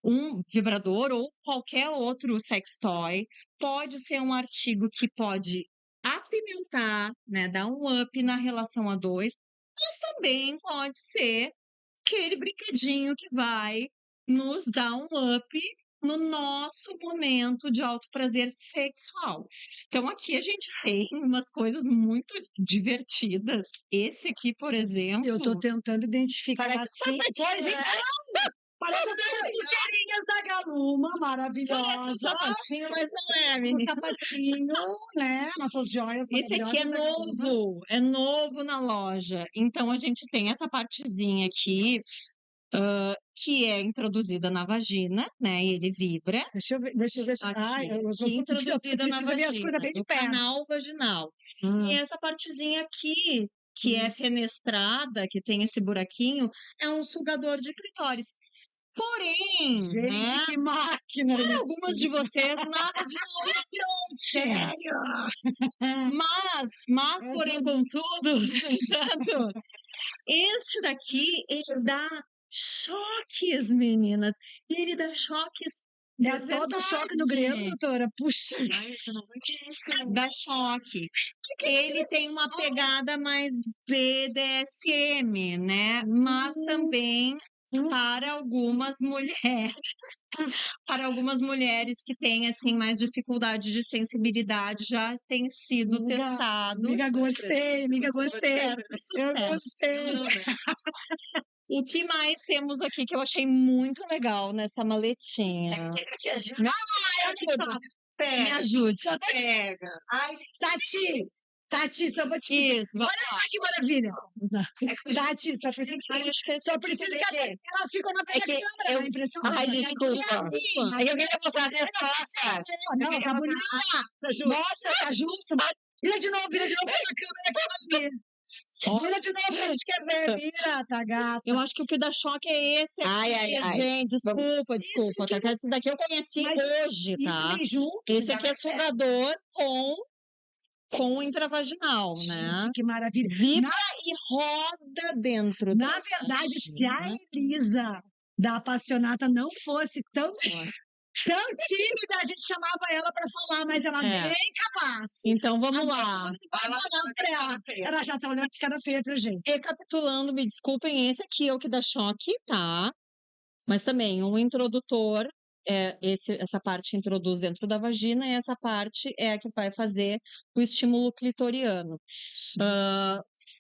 um vibrador ou qualquer outro sex toy, pode ser um artigo que pode apimentar, né, dar um up na relação a dois, mas também pode ser aquele brinquedinho que vai nos dar um up no nosso momento de alto prazer sexual. Então, aqui a gente tem umas coisas muito divertidas. Esse aqui, por exemplo. Eu tô tentando identificar. Parece um Pois sapatinho, né? então, parece as pulseirinhas da Galuma, Parece um maravilhosa. sapatinho, mas não é, Um menina. sapatinho, né? Nossas joias Esse aqui é maravilhosas da Galuma. novo, é novo na loja. Então, a gente tem essa partezinha aqui, que é introduzida na vagina, né? E ele vibra. Deixa eu ver. Ai, Aqui, eu introduzida na preciso ver as coisas vagina, bem de no perto. canal vaginal. E essa partezinha aqui, que é Hum. fenestrada, que tem esse buraquinho, é um sugador de clitóris. Porém, Gente, né? que máquina Para isso. algumas de vocês, nada de novidade. Sério? Mas, porém, contudo, no entanto, este daqui, ele dá choques, meninas. E ele dá choques de É todo choque no grelo, verdade. doutora. Puxa. Dá choque. Ele tem uma pegada mais BDSM, né? Mas também para algumas mulheres que têm assim mais dificuldade de sensibilidade, já tem sido testado. Amiga, gostei, amiga, gostei. Certo, Eu sucesso. gostei. O que mais temos aqui que eu achei muito legal nessa maletinha? Te ajuda. Me ajuda. Me Pega, ajude. pega. Ai, Tati, só vou te pedir. Isso, Olha só que maravilha. Tati, só precisa que gente, ela ficou na é que câmera. É eu- impressionante. Ai, desculpa. Desculpa. Aí eu queria mostrar as respostas. Não, tá bonita. Mostra, tá justo. Vira de novo pra câmera. Vira de novo que a gente quer ver. Vira, tá gata. Eu acho que o que dá choque é esse aqui, Ai, ai. gente. Desculpa, Isso que tá? Esse daqui eu conheci Mas hoje, Isso tá? vem junto. Esse aqui é sugador com o intravaginal, né? Gente, que maravilha. Vibra e roda dentro Na da verdade, se a vagina. Elisa da Apassionata não fosse tão tímida, a gente chamava ela para falar, mas ela é É. bem capaz. Então vamos lá. Ela já tá olhando de cara feia pra gente. Recapitulando, me desculpem, esse aqui é o que dá choque, tá? Mas também um introdutor, essa parte introduz dentro da vagina e essa parte é a que vai fazer o estímulo clitoriano.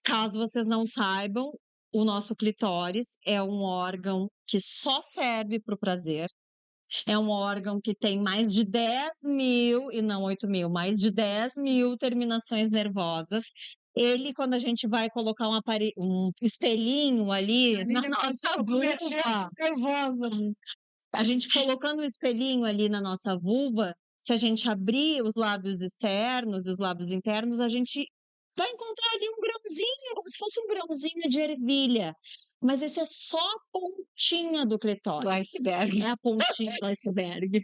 Caso vocês não saibam, o nosso clitóris é um órgão que só serve para o prazer. É um órgão que tem mais de 10.000, e não 8.000, mais de 10.000 terminações nervosas. Ele, quando a gente vai colocar um espelhinho ali na nossa vulva, Nervosa. a gente colocando um espelhinho ali na nossa vulva, se a gente abrir os lábios externos e os lábios internos, a gente vai encontrar ali um grãozinho, como se fosse um grãozinho de ervilha. Mas esse é só a pontinha do clitóris. Do iceberg. É a pontinha do iceberg.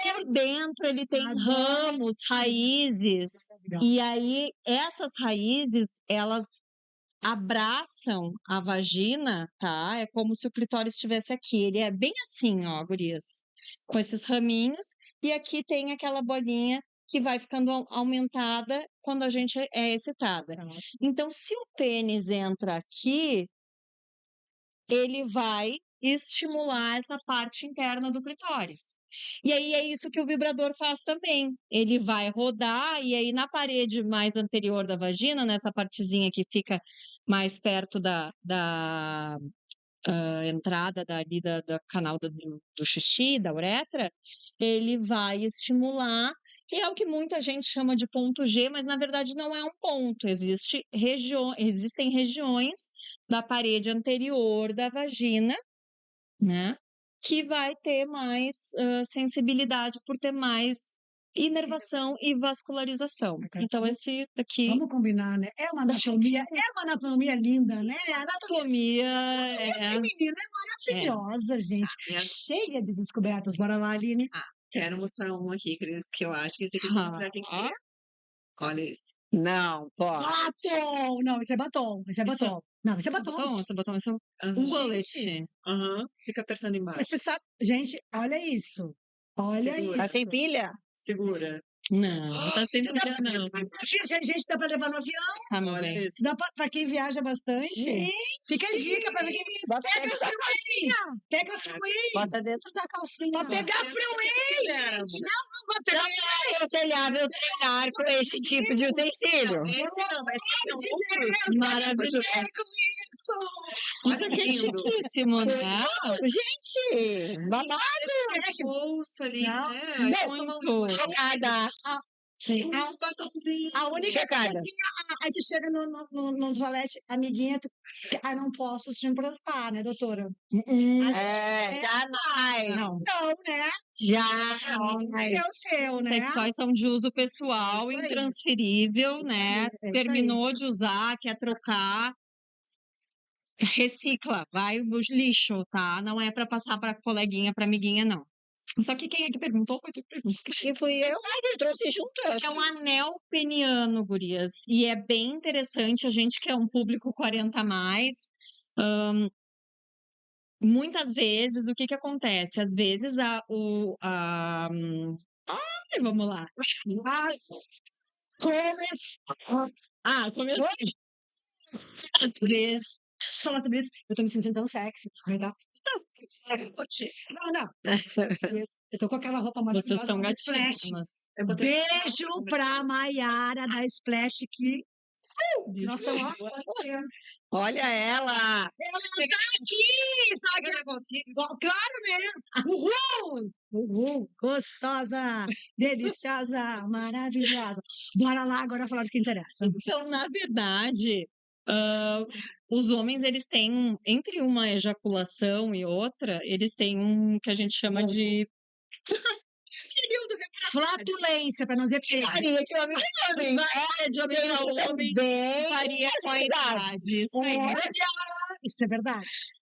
Por dentro ele tem ramos, raízes. E aí, essas raízes, elas abraçam a vagina, tá? É como se o clitóris estivesse aqui. Ele é bem assim, ó, gurias. Com esses raminhos. E aqui tem aquela bolinha que vai ficando aumentada quando a gente é excitada. Nossa. Então, se o pênis entra aqui, ele vai estimular essa parte interna do clitóris. E aí é isso que o vibrador faz também. Ele vai rodar e aí na parede mais anterior da vagina, nessa partezinha que fica mais perto da entrada dali da canal do xixi, da uretra, ele vai estimular, e é o que muita gente chama de ponto G, mas na verdade não é um ponto. Existem regiões da parede anterior da vagina, né, que vai ter mais sensibilidade por ter mais inervação e vascularização. Então, esse daqui. Vamos combinar, né? É uma anatomia linda, né? A anatomia Anatomia feminina é maravilhosa, gente. minha- Cheia de descobertas. Bora lá, Aline. Quero mostrar um aqui, Cris, que eu acho que esse aqui todo mulher tem que ter. Olha isso. Não, pode. Batom! Não, isso é batom. Isso é Isso é- batom. Não, isso é batom. Esse botão, esse é um Aham. bullet. Aham. Fica apertando Mas embaixo. você sabe, gente, olha isso. Olha Segura. Tá isso. sem pilha? Segura. Não, não tá sem Isso dá pilha, não. Gente, dá pra levar no avião. Tá, meu Olha bem. isso. Isso dá pra quem viaja bastante. Fica a dica pra quem Bota pega dentro da freeway. Pega freeway. Bota dentro da calcinha. Pra pegar freeway, gente. Não vai pegar. É aconselhável treinar com esse tipo de utensílio. Esse não, mas tem um outro. Maravilhoso. Isso aqui é chiquíssimo, né? Gente, babado. Esse bolsa ali, Não, né? não, Aí você toma um Chocada. Sim. batomzinho. A única Chocada. coisa assim, aí tu chega no toalete, amiguinha, não posso te emprestar, né, doutora? A gente É, jamais. não, né? Jamais. Seu, né? Sexuais são de uso pessoal, É isso aí. intransferível, Isso né? aí, é isso aí. Terminou de usar, quer trocar, recicla, vai no lixo, tá? Não é pra passar pra coleguinha, pra amiguinha, não. Só que quem é que perguntou? Foi tu que perguntou. Acho que fui eu que trouxe junto. eu acho É um anel peniano, gurias. E é bem interessante, a gente que é um público 40 a mais. Muitas vezes, o que que acontece? Às vezes, vamos lá. Comecei. Às vezes, deixa eu falar sobre isso. Eu tô me sentindo tão sexy. Legal. Não. Eu tô com aquela roupa Vocês maravilhosa estão da Splash. gatíssimas. Beijo pra Maiara da Splash que nós estamos Olha ela. Ela tá aqui! Claro, né? Uhul! Gostosa, deliciosa, maravilhosa. Bora lá agora falar do que interessa. Então, na verdade, os homens, eles têm, entre uma ejaculação e outra, eles têm um que a gente chama de Flatulência, pra não dizer que Varia de homem pra homem. de homem Eles para são homem, bem varia com a idade. Isso aí. isso é verdade.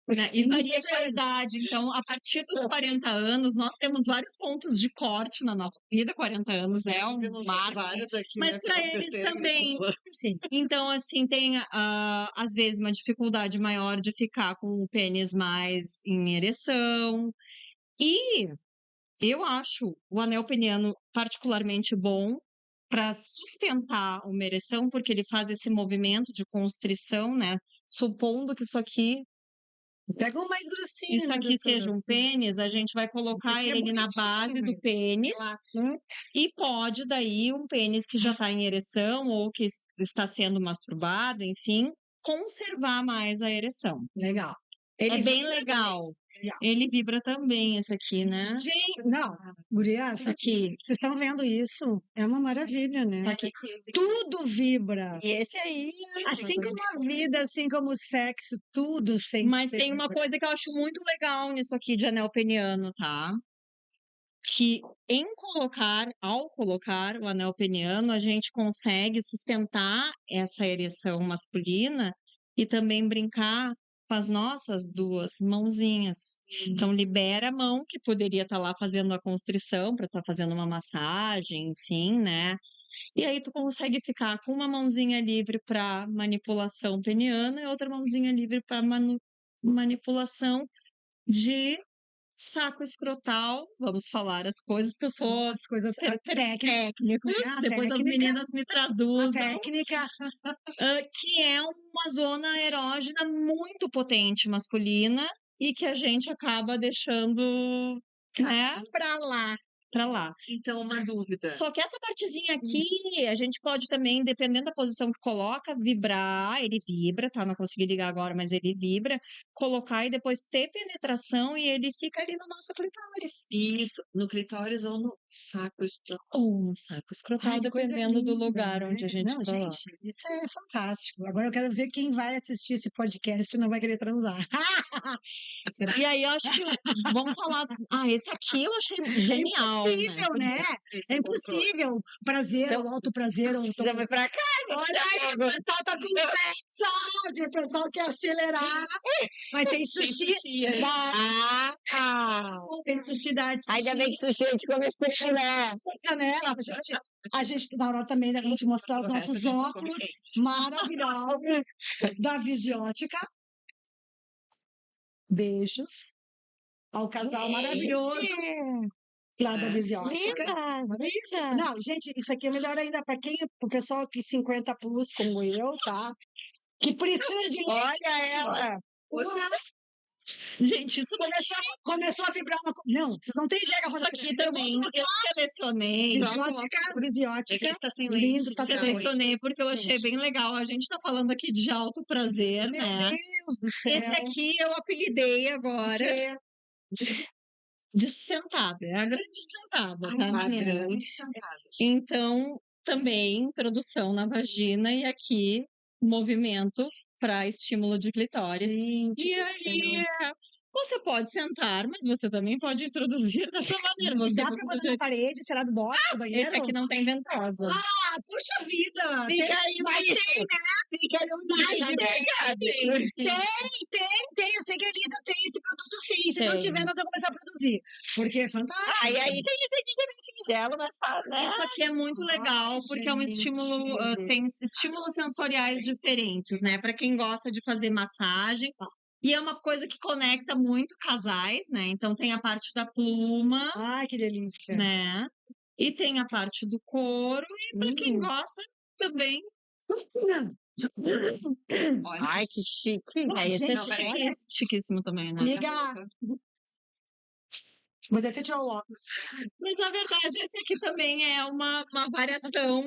Né? E varia com a idade. Então, a partir dos 40 anos, nós temos vários pontos de corte na nossa vida. 40 anos é um marco. Vários aqui, Mas né, para que eles aconteceram, também. Sim. Então, assim, tem, às vezes, uma dificuldade maior de ficar com o pênis mais em ereção. E eu acho o anel peniano particularmente bom para sustentar uma ereção, porque ele faz esse movimento de constrição, né? Supondo que isso aqui Pega um mais grossinho. isso né, aqui doutora? seja um pênis, a gente vai colocar aqui é ele na bonitinho, base do mas, pênis. Hum? E pode daí um pênis que já está em ereção ou que está sendo masturbado, enfim, conservar mais a ereção. Legal. É bem legal. Ele vibra também, esse aqui, né? Gente, não, gurias, Isso aqui. vocês estão vendo isso? É uma maravilha, né? Tá aqui. Tudo vibra. E esse aí. Assim como a vida, assim como o sexo, tudo sem Mas tem uma coisa que eu acho muito legal nisso aqui de anel peniano, tá? Que ao colocar o anel peniano, a gente consegue sustentar essa ereção masculina e também brincar com as nossas duas mãozinhas. Então, libera a mão, que poderia estar lá fazendo a constrição, para estar fazendo uma massagem, enfim, né? E aí tu consegue ficar com uma mãozinha livre para manipulação peniana e outra mãozinha livre para manipulação de Saco escrotal, vamos falar as coisas, porque eu sou As coisas técnicos, técnicas, depois as técnica, meninas me a traduzam, técnica. que é uma zona erógena muito potente masculina e que a gente acaba deixando, né, Pra lá. pra lá. Então, uma dúvida. Só que essa partezinha aqui, a gente pode também, dependendo da posição que coloca, vibrar, ele vibra, tá? Não consegui ligar agora, mas ele vibra, colocar e depois ter penetração e ele fica ali no nosso clitóris. Isso, no clitóris ou no saco escrotal. Ou no saco escrotal, Ai, que coisa dependendo do linda, lugar né? onde a gente Não, coloca. gente, isso é fantástico. Agora eu quero ver quem vai assistir esse podcast e não vai querer transar. Será? E aí, eu acho que vamos falar. Esse aqui eu achei genial, É impossível, né? Esse É controle. impossível. O prazer, Então, o alto prazer. Precisamos ir pra casa. Olha aí, o pessoal tá com mensagem, o pessoal quer acelerar. Mas tem Tem sushi sushi aí. tem sushi da Arte Ainda bem Sushi. que sushi a gente come peixe, né? Canela, a gente na hora também da gente mostrar os O resto a nossos gente só come óculos quente. maravilhosos da Visiótica. Beijos ao casal maravilhoso lá da É. Visiótica. Lindas. Não, gente, isso aqui é melhor ainda para pro pessoal que 50 plus, como eu, tá? Que precisa de Olha ela. Gente, isso começou a vibrar uma. Não, vocês não têm ideia Isso agora. aqui também eu selecionei. Visiótica. Ele está sem Lindo, lente. tá está Selecionei porque eu achei Gente. bem legal. A gente tá falando aqui de alto prazer, Meu né? Deus do céu. Esse aqui eu apelidei agora de sentada. É a grande sentada, tá, A menina? grande sentada. Então, também introdução na vagina e aqui movimento para estímulo de clitóris. Gente, E do aí, céu. você pode sentar, mas você também pode introduzir dessa maneira. Você Dá do pra botar na jeito- parede, será do box do banheiro? Esse aqui não tem ventosa. Ah, puxa vida! Fica aí um Mas bicho. tem, né? Fica aí um bicho. Tem. Eu sei que a Elisa tem esse produto sim. Se não Tem. tiver, nós vamos começar a produzir. Porque é fantástico. Aí tem esse aqui que é bem singelo, mas faz, né? Isso aqui é muito legal porque é um estímulo, tem estímulos sensoriais diferentes, né? Para quem gosta de fazer massagem. E é uma coisa que conecta muito casais, né? Então tem a parte da pluma, Ai, que delícia. né? E tem a parte do couro. E para quem gosta também. Olha. Ai, que chique. Esse é Gente, chiquíssimo também, né? Amiga, vou até tirar o óculos. Mas na verdade, esse aqui também é uma variação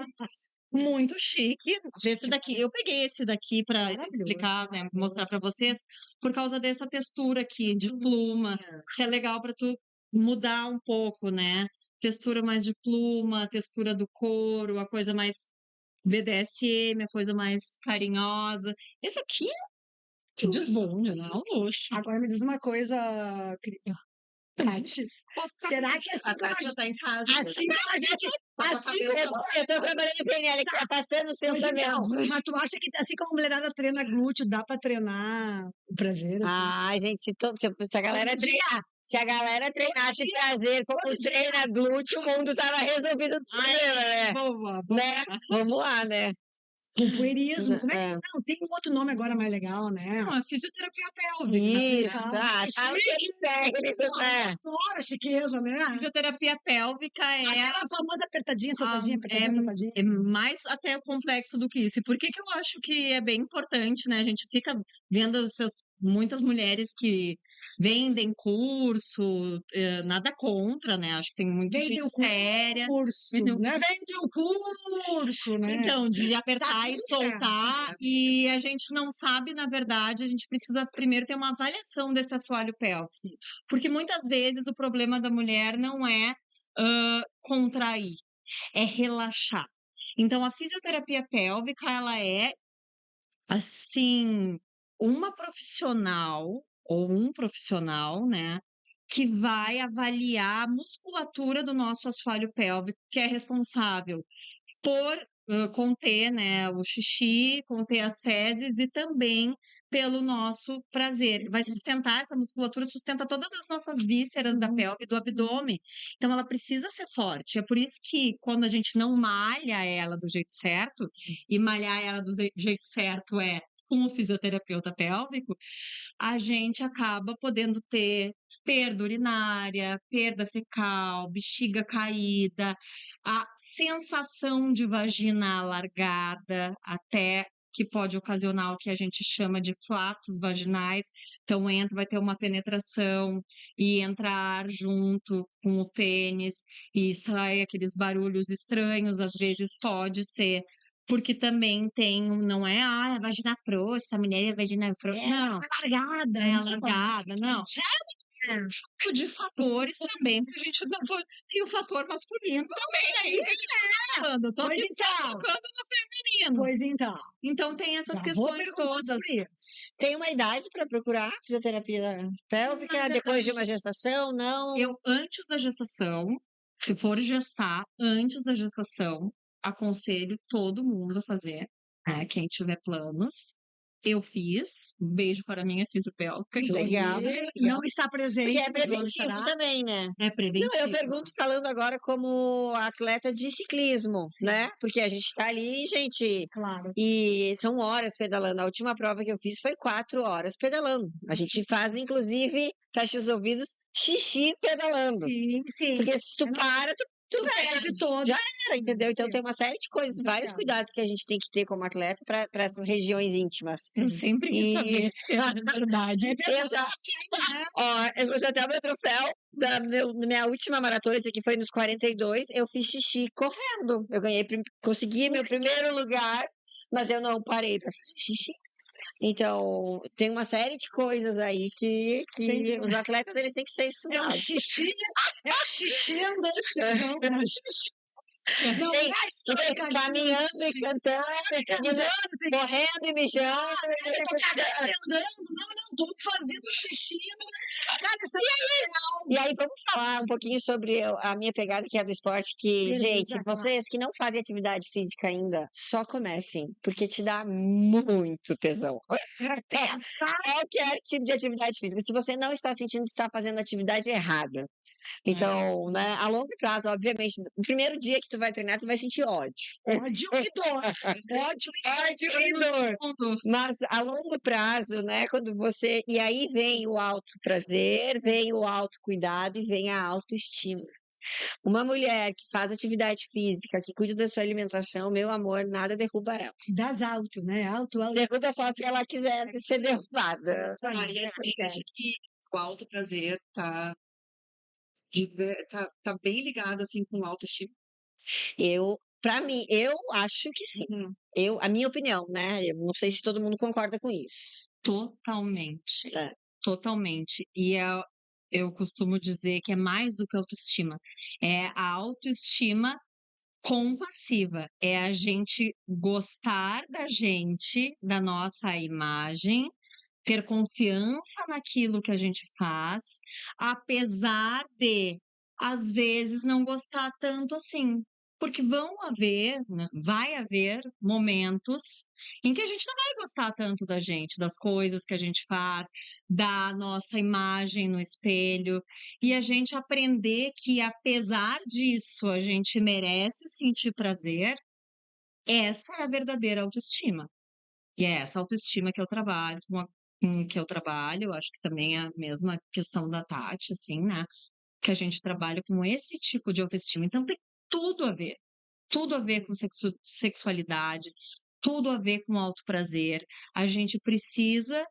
muito chique. Esse daqui, eu peguei esse daqui para Maravilhoso, explicar, né, mostrar maravilhoso. para vocês, por causa dessa textura aqui de pluma, que é legal para tu mudar um pouco, né? Textura mais de pluma, textura do couro, a coisa mais BDSM, a coisa mais carinhosa. Esse aqui é desbonde, né? É um luxo. Agora me diz uma coisa, Tati. Será que assim A como Tati já tá em casa. assim como a gente. Assim Eu tô trabalhando o PNL aqui, afastando os pensamentos. Mas tu acha que assim como a mulherada treina glúteo, dá pra treinar o prazer? Assim? Ai, gente, se a galera treinar. Se a galera treinasse prazer como treina glúteo, o mundo tava resolvido dos problemas, né? Boa. Né? Vamos lá, né? Pompoirismo. Como é que. É. Não, tem um outro nome agora mais legal, né? Não, é fisioterapia pélvica. Isso, Ah, tá no técnico, né? Adoro a chiqueza, né? Fisioterapia pélvica é Aquela famosa apertadinha, soltadinha, apertadinha, soltadinha. é mais até complexo do que isso. E por que que eu acho que é bem importante, né? A gente fica vendo muitas mulheres que vendem curso, nada contra, né? Acho que tem muita Vende gente o séria. curso, Vendeu- né? Vende o curso, né? Então, de apertar e tudo certo, soltar, e a gente não sabe, na verdade, a gente precisa primeiro ter uma avaliação desse assoalho pélvico. Porque muitas vezes o problema da mulher não é contrair, é relaxar. Então, a fisioterapia pélvica, ela é, assim, uma profissional ou um profissional, né, que vai avaliar a musculatura do nosso assoalho pélvico, que é responsável por conter, né, o xixi, conter as fezes e também pelo nosso prazer. Vai sustentar, essa musculatura sustenta todas as nossas vísceras da pelve e do abdômen. Então, ela precisa ser forte. É por isso que quando a gente não malha ela do jeito certo, e malhar ela do jeito certo é com o fisioterapeuta pélvico, a gente acaba podendo ter perda urinária, perda fecal, bexiga caída, a sensação de vagina alargada, até que pode ocasionar o que a gente chama de flatos vaginais. Então, vai ter uma penetração e entra ar junto com o pênis e sai aqueles barulhos estranhos, às vezes pode ser. Porque também tem, não é, a vagina frouxa, a mulher é vagina frouxa. Não, Alargada. é alargada, não. De fatores também, porque a gente não foi. Tem o fator masculino também, aí que a gente tá falando. Eu tô Pois aqui só então. focando no feminino. Pois então. Então tem essas Já vou questões perguntar todas. sobre isso. Tem uma idade para procurar fisioterapia pélvica depois de uma gestação? Não. Eu, antes da gestação, se for gestar, antes da gestação, aconselho todo mundo a fazer, né? Quem tiver planos. Eu fiz. Um beijo para a minha fisiopélvica. Legal. Não está Porque presente, é mas vamos preventivo chorar. também, né? É Não, preventivo. eu pergunto falando agora como atleta de ciclismo, Sim. né? Porque a gente tá ali, gente, Claro. e são horas pedalando. A última prova que eu fiz foi 4 horas pedalando. A gente faz, inclusive, fecha os ouvidos, xixi pedalando. Sim, sim. Porque se tu para, tu perde todo. já era, entendeu? Então Sim. tem uma série de coisas, vários Verdade. cuidados que a gente tem que ter como atleta para essas regiões íntimas. Eu sempre quis E- saber se era verdade. Eu já, ó, eu trouxe até o meu troféu da minha última maratona, esse aqui foi nos 42, eu fiz xixi correndo. Eu consegui meu primeiro lugar, mas eu não parei para fazer xixi. Então, tem uma série de coisas aí que Sim. os atletas eles têm que ser É um estudados. xixi andando. Não, Tem, é a história, tem cara. caminhando e cantando, e seguindo, Andando, assim, correndo e mijando. eu tô cagando e andando. Não, tô fazendo xixi. Cara, isso é real. E aí, vamos falar um pouquinho sobre a minha pegada, que é do esporte, que, Beleza, gente, claro. vocês que não fazem atividade física ainda, só comecem, porque te dá muito tesão. Certeza. Qualquer tipo de atividade física. Se você não está sentindo que está fazendo a atividade errada. Então, né, a longo prazo, obviamente, no primeiro dia que tu vai treinar, tu vai sentir ódio. Ódio e dor. Ódio e dor. Mas a longo prazo, né, quando você. E aí vem o alto prazer, vem o autocuidado e vem a autoestima. Uma mulher que faz atividade física, que cuida da sua alimentação, meu amor, nada derruba ela. Das alto, né? Alto. Derruba só se ela quiser ser derrubada. Isso aí, E assim, acho que o alto prazer tá bem ligado assim com o autoestima. Pra mim, eu acho que sim. A minha opinião, né? Eu não sei se todo mundo concorda com isso. Totalmente. É. Totalmente. E eu costumo dizer que é mais do que autoestima. É a autoestima compassiva. É a gente gostar da gente, da nossa imagem, ter confiança naquilo que a gente faz, apesar de, às vezes, não gostar tanto assim. Porque vai haver momentos em que a gente não vai gostar tanto da gente, das coisas que a gente faz, da nossa imagem no espelho, e a gente aprender que, apesar disso, a gente merece sentir prazer, essa é a verdadeira autoestima. E é essa autoestima que eu trabalho, eu acho que também é a mesma questão da Tati, assim, né? Que a gente trabalha com esse tipo de autoestima. Então tem tudo a ver com sexualidade, tudo a ver com autoprazer. A gente precisa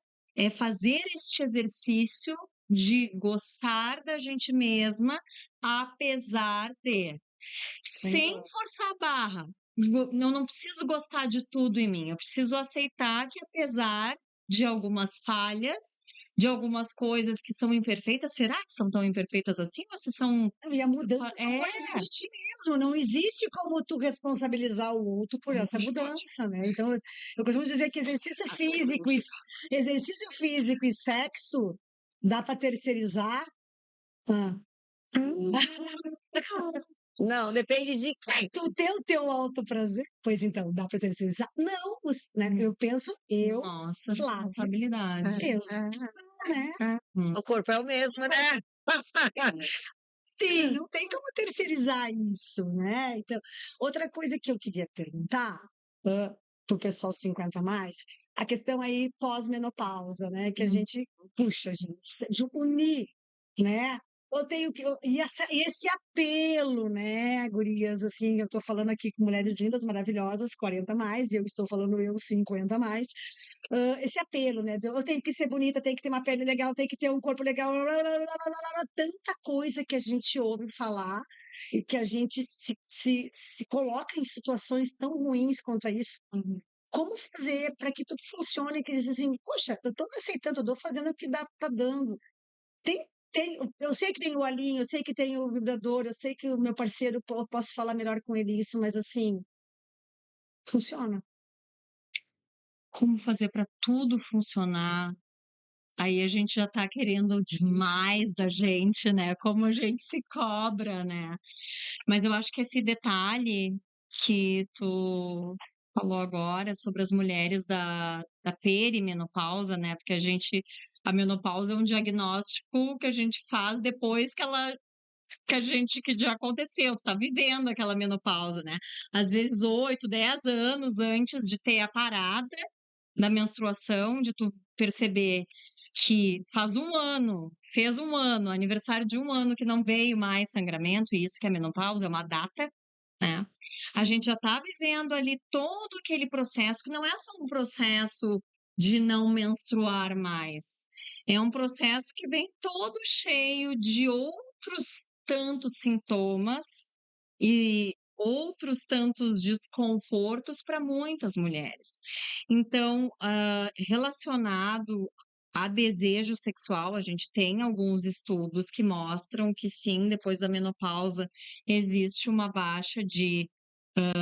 fazer este exercício de gostar da gente mesma, apesar de, sem forçar a barra. Eu não preciso gostar de tudo em mim, eu preciso aceitar que, apesar de algumas falhas, de algumas coisas que são imperfeitas, será que são tão imperfeitas assim? Ou se são. E a mudança É. é de ti mesmo. Não existe como tu responsabilizar o outro por essa mudança, né? Então, eu costumo dizer que exercício físico e sexo dá para terceirizar. Não, depende de Tu ter o teu alto prazer. Pois então, dá para terceirizar? Não, né? Eu penso, Nossa, Flávia, responsabilidade. penso, né? O corpo é o mesmo, né? Sim, não tem como terceirizar isso, né? Então, outra coisa que eu queria perguntar para o pessoal 50 a mais, a questão aí pós-menopausa, né? Que a gente, puxa, gente, de unir né? Eu tenho que. E esse apelo, né, gurias? Assim, eu tô falando aqui com mulheres lindas, maravilhosas, 40 a mais, e eu estou falando eu, 50 a mais. Esse apelo, né? Eu tenho que ser bonita, tenho que ter uma pele legal, tenho que ter um corpo legal, tanta coisa que a gente ouve falar e que a gente se coloca em situações tão ruins quanto a isso. Como fazer para que tudo funcione? Que diz assim, poxa, eu estou aceitando, eu estou fazendo o que tá dando. Eu sei que tem o alinho, eu sei que tem o vibrador, eu sei que o meu parceiro, eu posso falar melhor com ele isso, mas assim, funciona. Como fazer para tudo funcionar? Aí a gente já tá querendo demais da gente, né? Como a gente se cobra, né? Mas eu acho que esse detalhe que tu falou agora sobre as mulheres da perimenopausa, né? Porque a menopausa é um diagnóstico que a gente faz depois que já aconteceu, tu tá vivendo aquela menopausa, né? Às vezes 8, 10 anos antes de ter a parada da menstruação, de tu perceber que fez um ano, aniversário de um ano que não veio mais sangramento, e isso que é menopausa, é uma data, né? A gente já tá vivendo ali todo aquele processo, que não é só um processo de não menstruar mais, é um processo que vem todo cheio de outros tantos sintomas e outros tantos desconfortos para muitas mulheres. Então, relacionado a desejo sexual, a gente tem alguns estudos que mostram que sim, depois da menopausa existe uma baixa de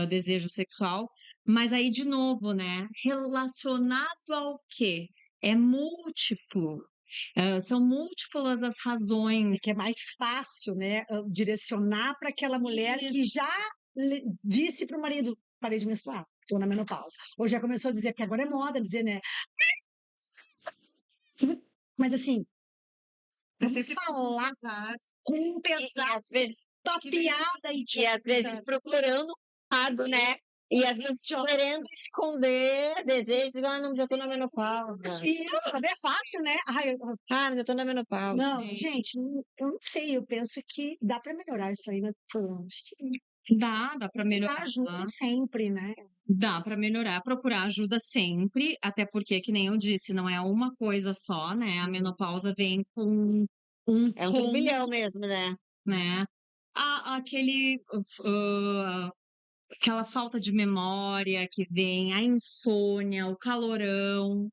desejo sexual, mas aí de novo, né? Relacionado ao quê? É múltiplo. São múltiplas as É razões. que é mais fácil, né, direcionar para aquela mulher que Isso. já disse para o marido, parei de menstruar, estou na menopausa. Ou já começou a dizer, porque agora é moda dizer, né? Mas assim, É vamos sempre falar com um E às vezes, piada e e às vezes procurando lado, né? E às vezes querendo esconder desejos, igual, não, mas eu tô na menopausa. E também é fácil, né? Ai, Ah, mas eu tô na menopausa. não, Sim. gente, eu não sei, eu penso que dá para melhorar isso aí, né? Acho que Dá para procurar melhorar. ajuda sempre, né? Dá para melhorar, procurar ajuda sempre, até porque, que nem eu disse, não é uma coisa só, né? A menopausa vem com um É um combo, turbilhão mesmo, né? né? Aquela falta de memória que vem, a insônia, o calorão.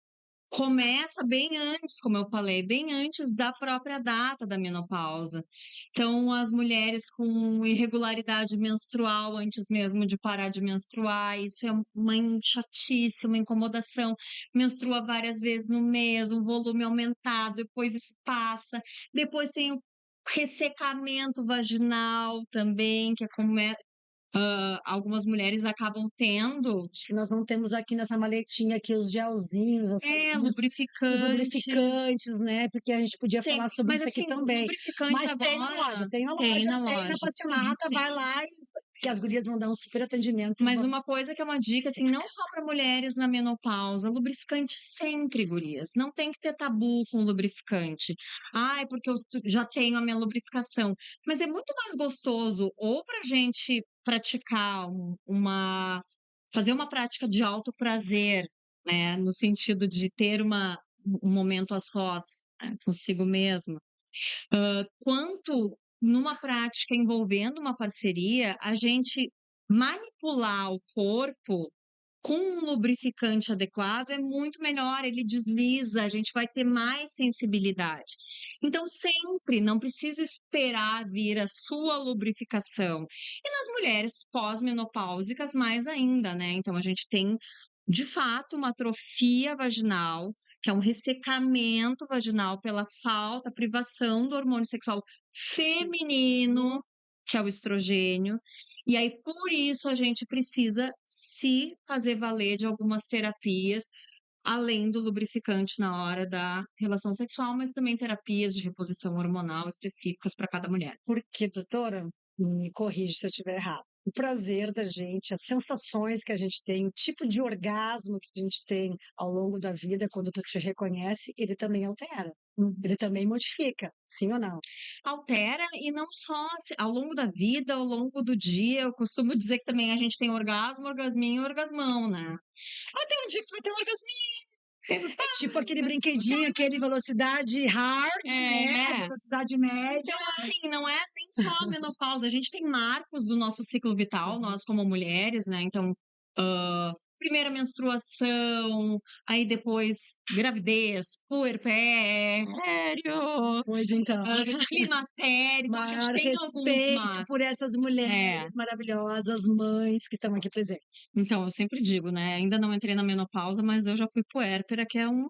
Começa bem antes, como eu falei, bem antes da própria data da menopausa. Então, as mulheres com irregularidade menstrual antes mesmo de parar de menstruar, isso é uma chatice, uma incomodação. Menstrua várias vezes no mês, um volume aumentado, depois isso passa. Depois tem o ressecamento vaginal também, que é como algumas mulheres acabam tendo. Acho que nós não temos aqui nessa maletinha aqui os gelzinhos, as coisinhas, os Lubrificante. lubrificantes, né? Porque a gente podia falar sobre Mas isso aqui assim, também. lubrificantes Mas tem na loja, agora tem na tem loja, na tem na loja. Passionata, vai Sim. lá que as gurias vão dar um super atendimento. Mas uma coisa que é uma dica, assim, não só para mulheres na menopausa, lubrificante sempre, gurias. Não tem que ter tabu com lubrificante. Ai, porque eu já tenho a minha lubrificação. Mas é muito mais gostoso ou pra gente praticar fazer uma prática de alto prazer, né? No sentido de ter um momento a sós, né, consigo mesma. Quanto numa prática envolvendo uma parceria, a gente manipular o corpo com um lubrificante adequado é muito melhor, ele desliza, a gente vai ter mais sensibilidade. Então, sempre, não precisa esperar vir a sua lubrificação. E nas mulheres pós-menopáusicas, mais ainda, né? Então, a gente tem, de fato, uma atrofia vaginal, que é um ressecamento vaginal pela falta, privação do hormônio sexual feminino, que é o estrogênio. E aí, por isso, a gente precisa se fazer valer de algumas terapias, além do lubrificante na hora da relação sexual, mas também terapias de reposição hormonal específicas para cada mulher. Porque, doutora, me corrige se eu estiver errado. O prazer da gente, as sensações que a gente tem, o tipo de orgasmo que a gente tem ao longo da vida, quando tu te reconhece, ele também altera. Ele também modifica, sim ou não? Altera e não só ao longo da vida, ao longo do dia. Eu costumo dizer que também a gente tem orgasmo, orgasminho e orgasmão, né? Tem um dia que tu vai ter um orgasminho. É tipo aquele brinquedinho, aquele velocidade hard, né? É. Velocidade média. Então, assim, não é nem só a menopausa. A gente tem marcos do nosso ciclo vital, nós como mulheres, né? Então, primeira menstruação, aí depois gravidez, puerpério, Pois então. climatério. Então, a gente Maior tem alguns respeito por essas marcos. mulheres maravilhosas, mães que estão aqui presentes. Então, eu sempre digo, né? Ainda não entrei na menopausa, mas eu já fui puérpera, que é um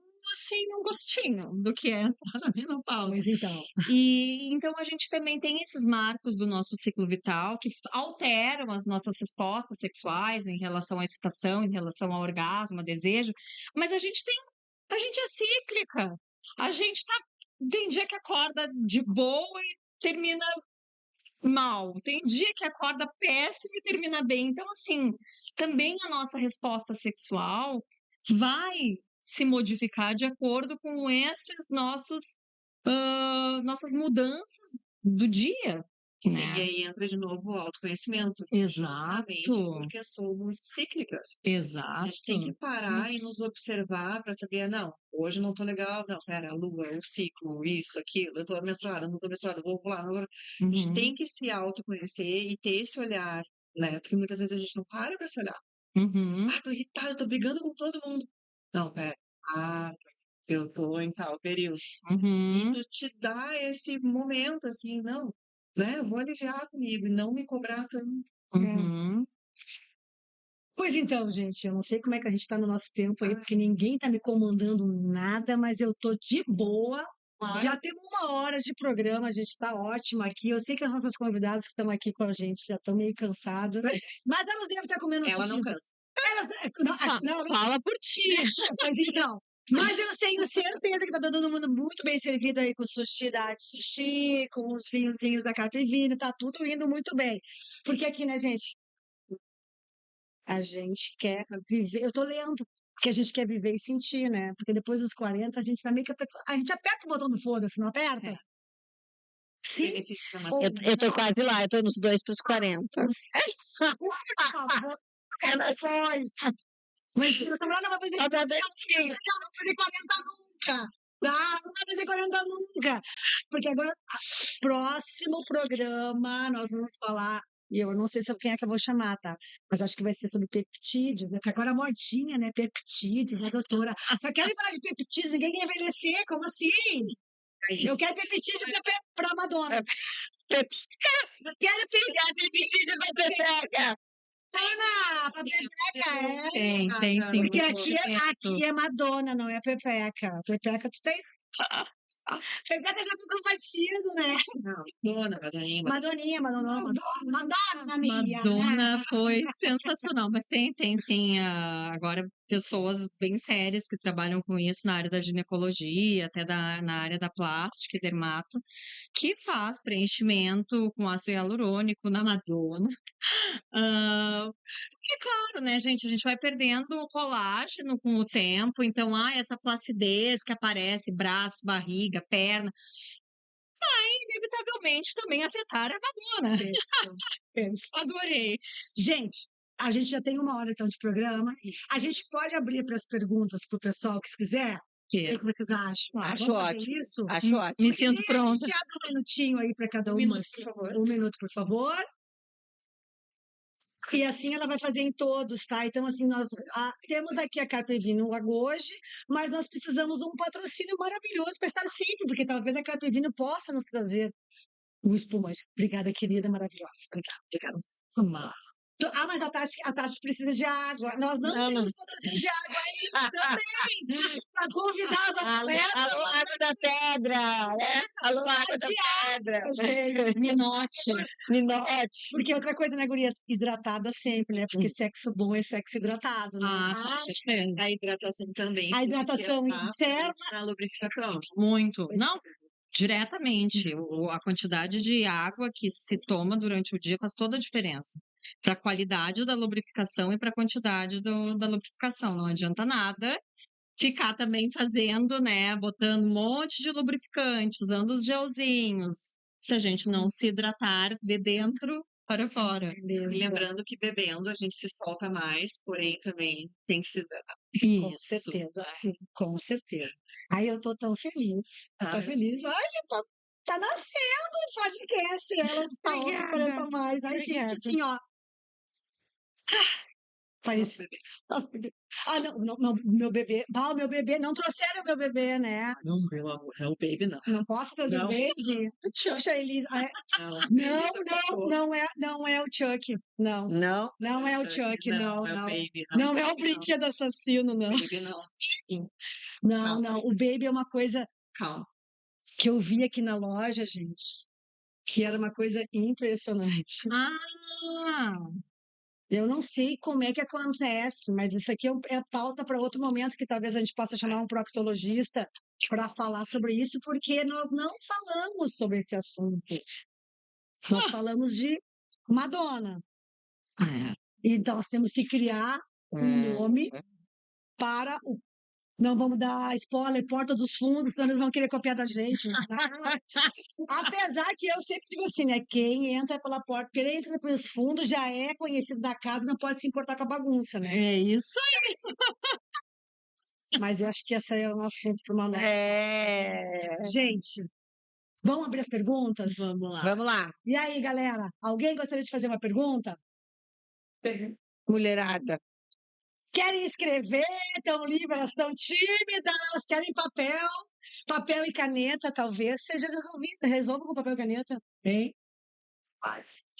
gostinho do que é entrar na menopausa. Pois então. E então a gente também tem esses marcos do nosso ciclo vital que alteram as nossas respostas sexuais em relação à excitação, em relação ao orgasmo, ao desejo, mas a gente é cíclica. A gente tem dia que acorda de boa e termina mal. Tem dia que acorda péssimo e termina bem. Então, assim, também a nossa resposta sexual vai se modificar de acordo com esses nossas mudanças do dia, Sim, e né? aí entra de novo o autoconhecimento, justamente Exato, porque somos cíclicas. A exato. gente tem que parar e nos observar para saber, não, hoje não tô legal, não, pera, a lua, o ciclo, isso, aquilo, eu tô menstruada, não tô menstruada, vou pular, não vou... A gente Uhum, tem que se autoconhecer e ter esse olhar, né? Porque muitas vezes a gente não para para se olhar. uhum, Tô irritada, tô brigando com todo mundo. Não, pera, eu tô em tal período. E uhum, tu te dá esse momento, assim, não, né? Eu vou aliviar comigo e não me cobrar tanto. uhum. Pois então, gente, eu não sei como é que a gente está no nosso tempo aí, Ai. porque ninguém está me comandando nada, mas eu tô de boa. Já temos 1 hora de programa, a gente está ótimo aqui. Eu sei que as nossas convidadas que estão aqui com a gente já estão meio cansadas, mas elas devem estar comendo um Ela não sushizinho. cansa. Não, Fala por ti. mas então. Mas eu tenho certeza que tá todo mundo muito bem servido aí com o sushi da Arte Sushi, com os vinhozinhos da Carpe Vino, tá tudo indo muito bem. Porque aqui, né, gente, a gente quer viver. Eu tô lendo, porque a gente quer viver e sentir, né? Porque depois dos 40, a gente tá meio que. A gente aperta o botão do foda-se, não aperta? É. Sim. Benefício da Ou matéria. Eu tô quase lá, eu tô nos 2 pros 40. por favor, ela foi. Mas a Sabrina não vai fazer 40 nunca. Não vai fazer 40 nunca. Porque agora, próximo programa, nós vamos falar. E eu não sei sobre quem é que eu vou chamar, tá? Mas acho que vai ser sobre peptídeos, né? Porque agora a modinha, né? Peptídeos, né, doutora? Só quero falar de peptídeos, ninguém quer envelhecer, como assim? Eu quero peptídeo pra Madonna. Eu quero peptídeo pra Pepeca. Ana, pra Pepeca, é. Tem sim. Porque aqui é Madonna, não é Pepeca. Pepeca, tu tem? Pepeca já ficou parecido, né? Não, dona, Madoninha. Madoninha, Madonna minha. Madonna foi sensacional, mas tem sim, agora pessoas bem sérias que trabalham com isso na área da ginecologia, até na área da plástica e dermato, que faz preenchimento com ácido hialurônico na Madonna. Porque, claro, né, gente, a gente vai perdendo o colágeno com o tempo, então, essa flacidez que aparece, braço, barriga, perna, inevitavelmente também afetar a Madonna. Adorei. Gente, a gente já tem 1 hora então de programa. A gente pode abrir para as perguntas para o pessoal que quiser? O que vocês acham? Acho Vamos fazer ótimo. isso? Acho ótimo. Me sinto A pronta. gente abre 1 minutinho aí para cada uma. minuto, por favor. 1 minuto, por favor. E assim ela vai fazer em todos, tá? Então, assim, nós temos aqui a Carpe Vino hoje, mas nós precisamos de um patrocínio maravilhoso para estar sempre, porque talvez a Carpe Vino possa nos trazer um espumante. Obrigada, querida, maravilhosa. Obrigada. Mas a Tati precisa de água. Nós não temos patrocínio de água ainda também. Para convidar as atletas. Alô, água da pedra. Alô, água da pedra. Minote. Porque outra coisa, né, gurias? Hidratada sempre, né? Porque sexo bom é sexo hidratado, né? Com certeza. A hidratação também. A hidratação interna. Na lubrificação. Muito. Não, diretamente. A quantidade de água que se toma durante o dia faz toda a diferença. Para a qualidade da lubrificação e para a quantidade da lubrificação. Não adianta nada ficar também fazendo, né, botando um monte de lubrificante, usando os gelzinhos, se a gente não se hidratar de dentro para fora. E Beleza. lembrando que bebendo a gente se solta mais, porém também tem que se hidratar. Com Isso. certeza, sim, com certeza. Ai, eu tô tão feliz. Tô Ai, feliz. Ai, tá nascendo o podcast. Elas tá outra Obrigada. 40 mais. Ai, gente, Obrigada. assim, ó. nosso Parece. bebê. Nossa, bebê. Ah, não, meu bebê. Ah, o meu bebê. Não trouxeram o meu bebê, né? Não, meu amor, não, baby não. Não posso trazer o Não. baby. Puxa, Elisa. Ai, Não, não, Elisa, socorro. não é o Chuck. Não. Não? Não é o Chuck, não, Não, é o não. baby. Não é o baby brinquedo assassino, não. não. Baby não. Não, Calma, não. O baby é uma coisa calma. que eu vi aqui na loja, gente, que era uma coisa impressionante. Ah, Eu não sei como é que acontece, mas isso aqui é pauta para outro momento que talvez a gente possa chamar um proctologista para falar sobre isso, porque nós não falamos sobre esse assunto. Nós falamos de Madonna. é. E nós temos que criar um nome para o. Não vamos dar spoiler, Porta dos Fundos, senão eles vão querer copiar da gente. Apesar que eu sempre digo assim, né? Quem entra pela porta, quem entra pelos fundos já é conhecido da casa, não pode se importar com a bagunça, né? É isso Mas eu acho que essa é o nosso assunto para uma nova. É. Gente, vamos abrir as perguntas? aí. Vamos lá. Vamos lá, E aí, galera? Alguém gostaria de fazer uma pergunta? mulherada. Querem escrever? Estão livres? Elas estão tímidas? Querem papel? Papel e caneta, talvez seja resolvido. Resolva com papel e caneta. Hein?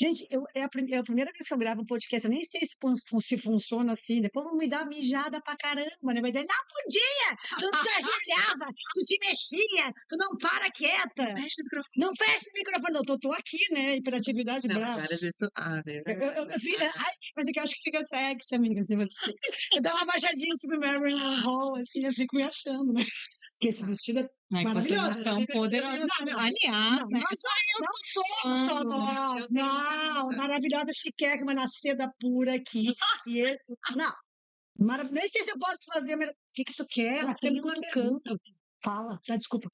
Gente, é a primeira vez que eu gravo um podcast. Eu nem sei se funciona assim. Depois vão me dar mijada pra caramba, né? Vai dizer, não podia! Tu te ajoelhava, tu te mexia, tu não para quieta. Mexe no microfone. Não fecha o microfone, não. Tô aqui, né? Hiperatividade, Não, mas braço. várias vezes tu. Ah, Ai, mas é que eu acho que fica sexy, amiga. Assim, eu dou uma baixadinha, tipo Marilyn Monroe, assim, eu fico me achando, né? Porque esse vestido é Ai, que vocês maravilhoso. estão poderosas. Não, Aliás, não, né? não somos só falando, né? nós, Eu tenho não. muita. Maravilhosa chiquérrima na seda pura aqui. E ele, não, nem sei se eu posso fazer. O que que tu quer? Ela fica me Uma cutucando. Fala, tá, desculpa.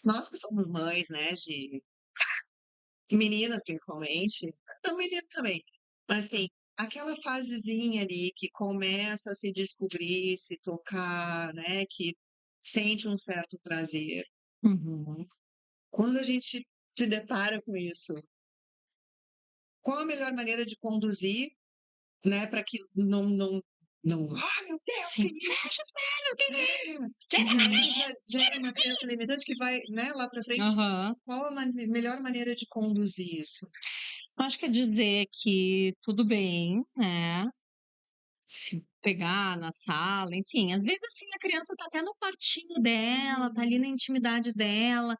Nós que somos mães, né, de meninas principalmente, não menino também, mas assim, aquela fasezinha ali que começa a se descobrir, se tocar, né, que sente um certo prazer. Uhum. Quando a gente se depara com isso, qual a melhor maneira de conduzir, né, para que não, ai meu Deus, Sim. que isso? Gera uma crença limitante que vai, né, lá para frente. Aham. Qual a melhor maneira de conduzir isso? Acho que é dizer que tudo bem, né? Se pegar na sala, enfim, às vezes assim a criança tá até no quartinho dela, tá ali na intimidade dela,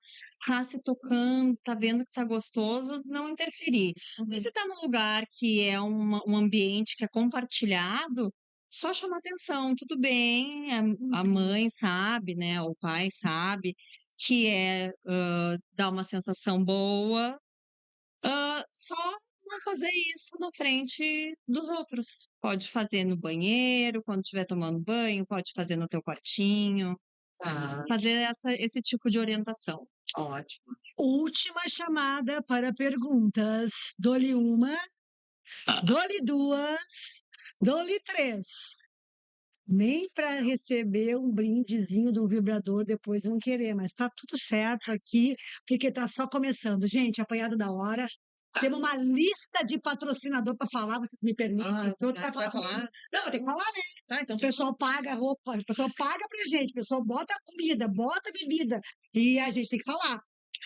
tá se tocando, tá vendo que tá gostoso, não interferir. Mas se tá num lugar que é um ambiente que é compartilhado, só chamar atenção, tudo bem, a mãe sabe, né, o pai sabe que dá uma sensação boa, só não fazer isso na frente dos outros. Pode fazer no banheiro, quando estiver tomando banho, pode fazer no teu quartinho. Tá, Fazer esse tipo de orientação. ótimo. Última chamada para perguntas. Dou-lhe uma, dou-lhe duas, dou-lhe três. Nem para receber um brindezinho de um vibrador depois vão querer, mas tá tudo certo aqui, porque tá só começando. Gente, apanhado da hora. Temos uma lista de patrocinador para falar, vocês me permitem? Ah, Que outro vai vai falar? falar? Não, eu tenho que falar, né? Tá, então O pessoal paga a roupa, o pessoal paga pra gente, o pessoal bota comida, bota bebida, e a gente tem que falar.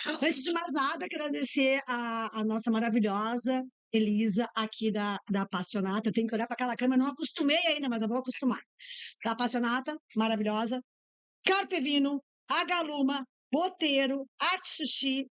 Antes de mais nada, agradecer a nossa maravilhosa Elisa, aqui da Passionata. Eu tenho que olhar para aquela câmera, não acostumei ainda, mas eu vou acostumar. Da Passionata, maravilhosa. Carpe Vino, Agaluma, Boteiro, Arte Sushi.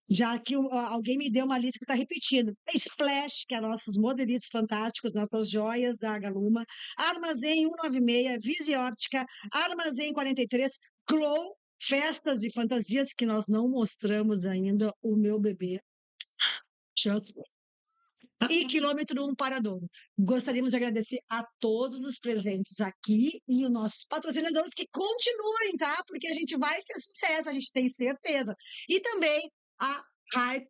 Já que alguém me deu uma lista que está repetindo. Splash, que é nossos modelitos fantásticos, nossas joias da Agaluma. Armazém 196, Visi Óptica, Armazém 43, Glow, festas e fantasias que nós não mostramos ainda. O meu bebê. Chuck. e quilômetro 1 Paradouro. Gostaríamos de agradecer a todos os presentes aqui e os nossos patrocinadores que continuem, tá? Porque a gente vai ser sucesso, a gente tem certeza. E também a Hype,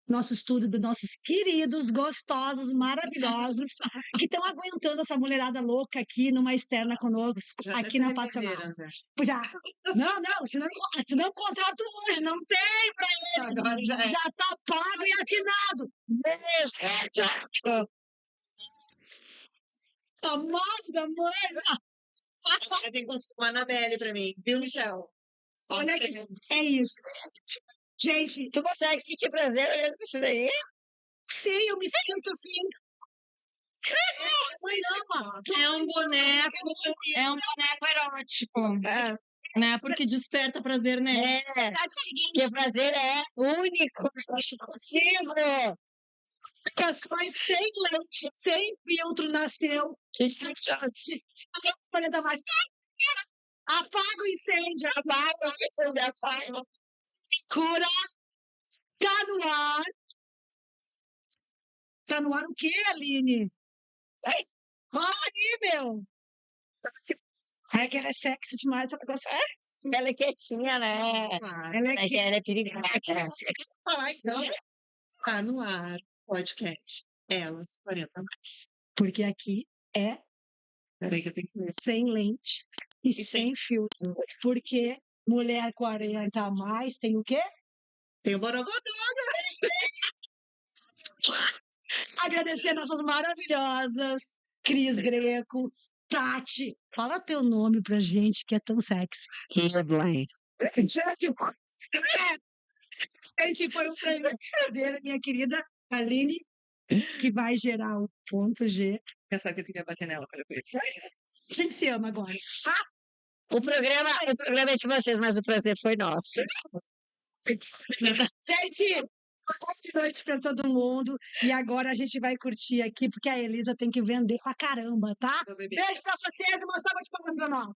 nosso estúdio dos nossos queridos, gostosos, maravilhosos, que estão aguentando essa mulherada louca aqui numa externa conosco, Já até aqui se na Passional. arrependeram, já. Já. Não, senão eu contrato hoje, não tem pra eles. Agora já é. Já tá pago e assinado. Amado da mãe, Tem que conseguir uma Anabelle pra mim, viu, Michel? olha aqui, é isso. Gente, Tu consegue sentir prazer olhando pra isso daí? sim, eu me sinto assim. Mãe ama. É um boneco erótico, né? Porque desperta prazer nele. É, Verdade seguinte, que o prazer é único, exclusivo. explicações sem leite, sem filtro, nasceu. Olha, mais. Apaga o incêndio, cura. Tá no ar. Tá no ar o quê, Aline? Fala aí, meu. É que ela é sexy demais, ela gosta. Ela é quietinha, né? Ela é É que que... ela é perigosa. Falar então, tá no ar, podcast. Elas 40 mais. Porque aqui é Peraí que eu tenho que ver. sem lente e sem- sem filtro. Porque mulher 40 a mais tem o quê? Tem o Borogodó. Agradecer nossas maravilhosas Cris Greco, Tati. Fala teu nome pra gente que é tão sexy. Headline. Gente, foi um prazer, minha querida Aline, que vai gerar o ponto G. Pensava que eu queria bater nela para ver. A gente se ama agora. O programa é de vocês, mas o prazer foi nosso. Gente, boa noite pra todo mundo. E agora a gente vai curtir aqui, porque a Elisa tem que vender pra caramba, tá? Vou beber. Beijo pra vocês e uma salva de palmas pra nós.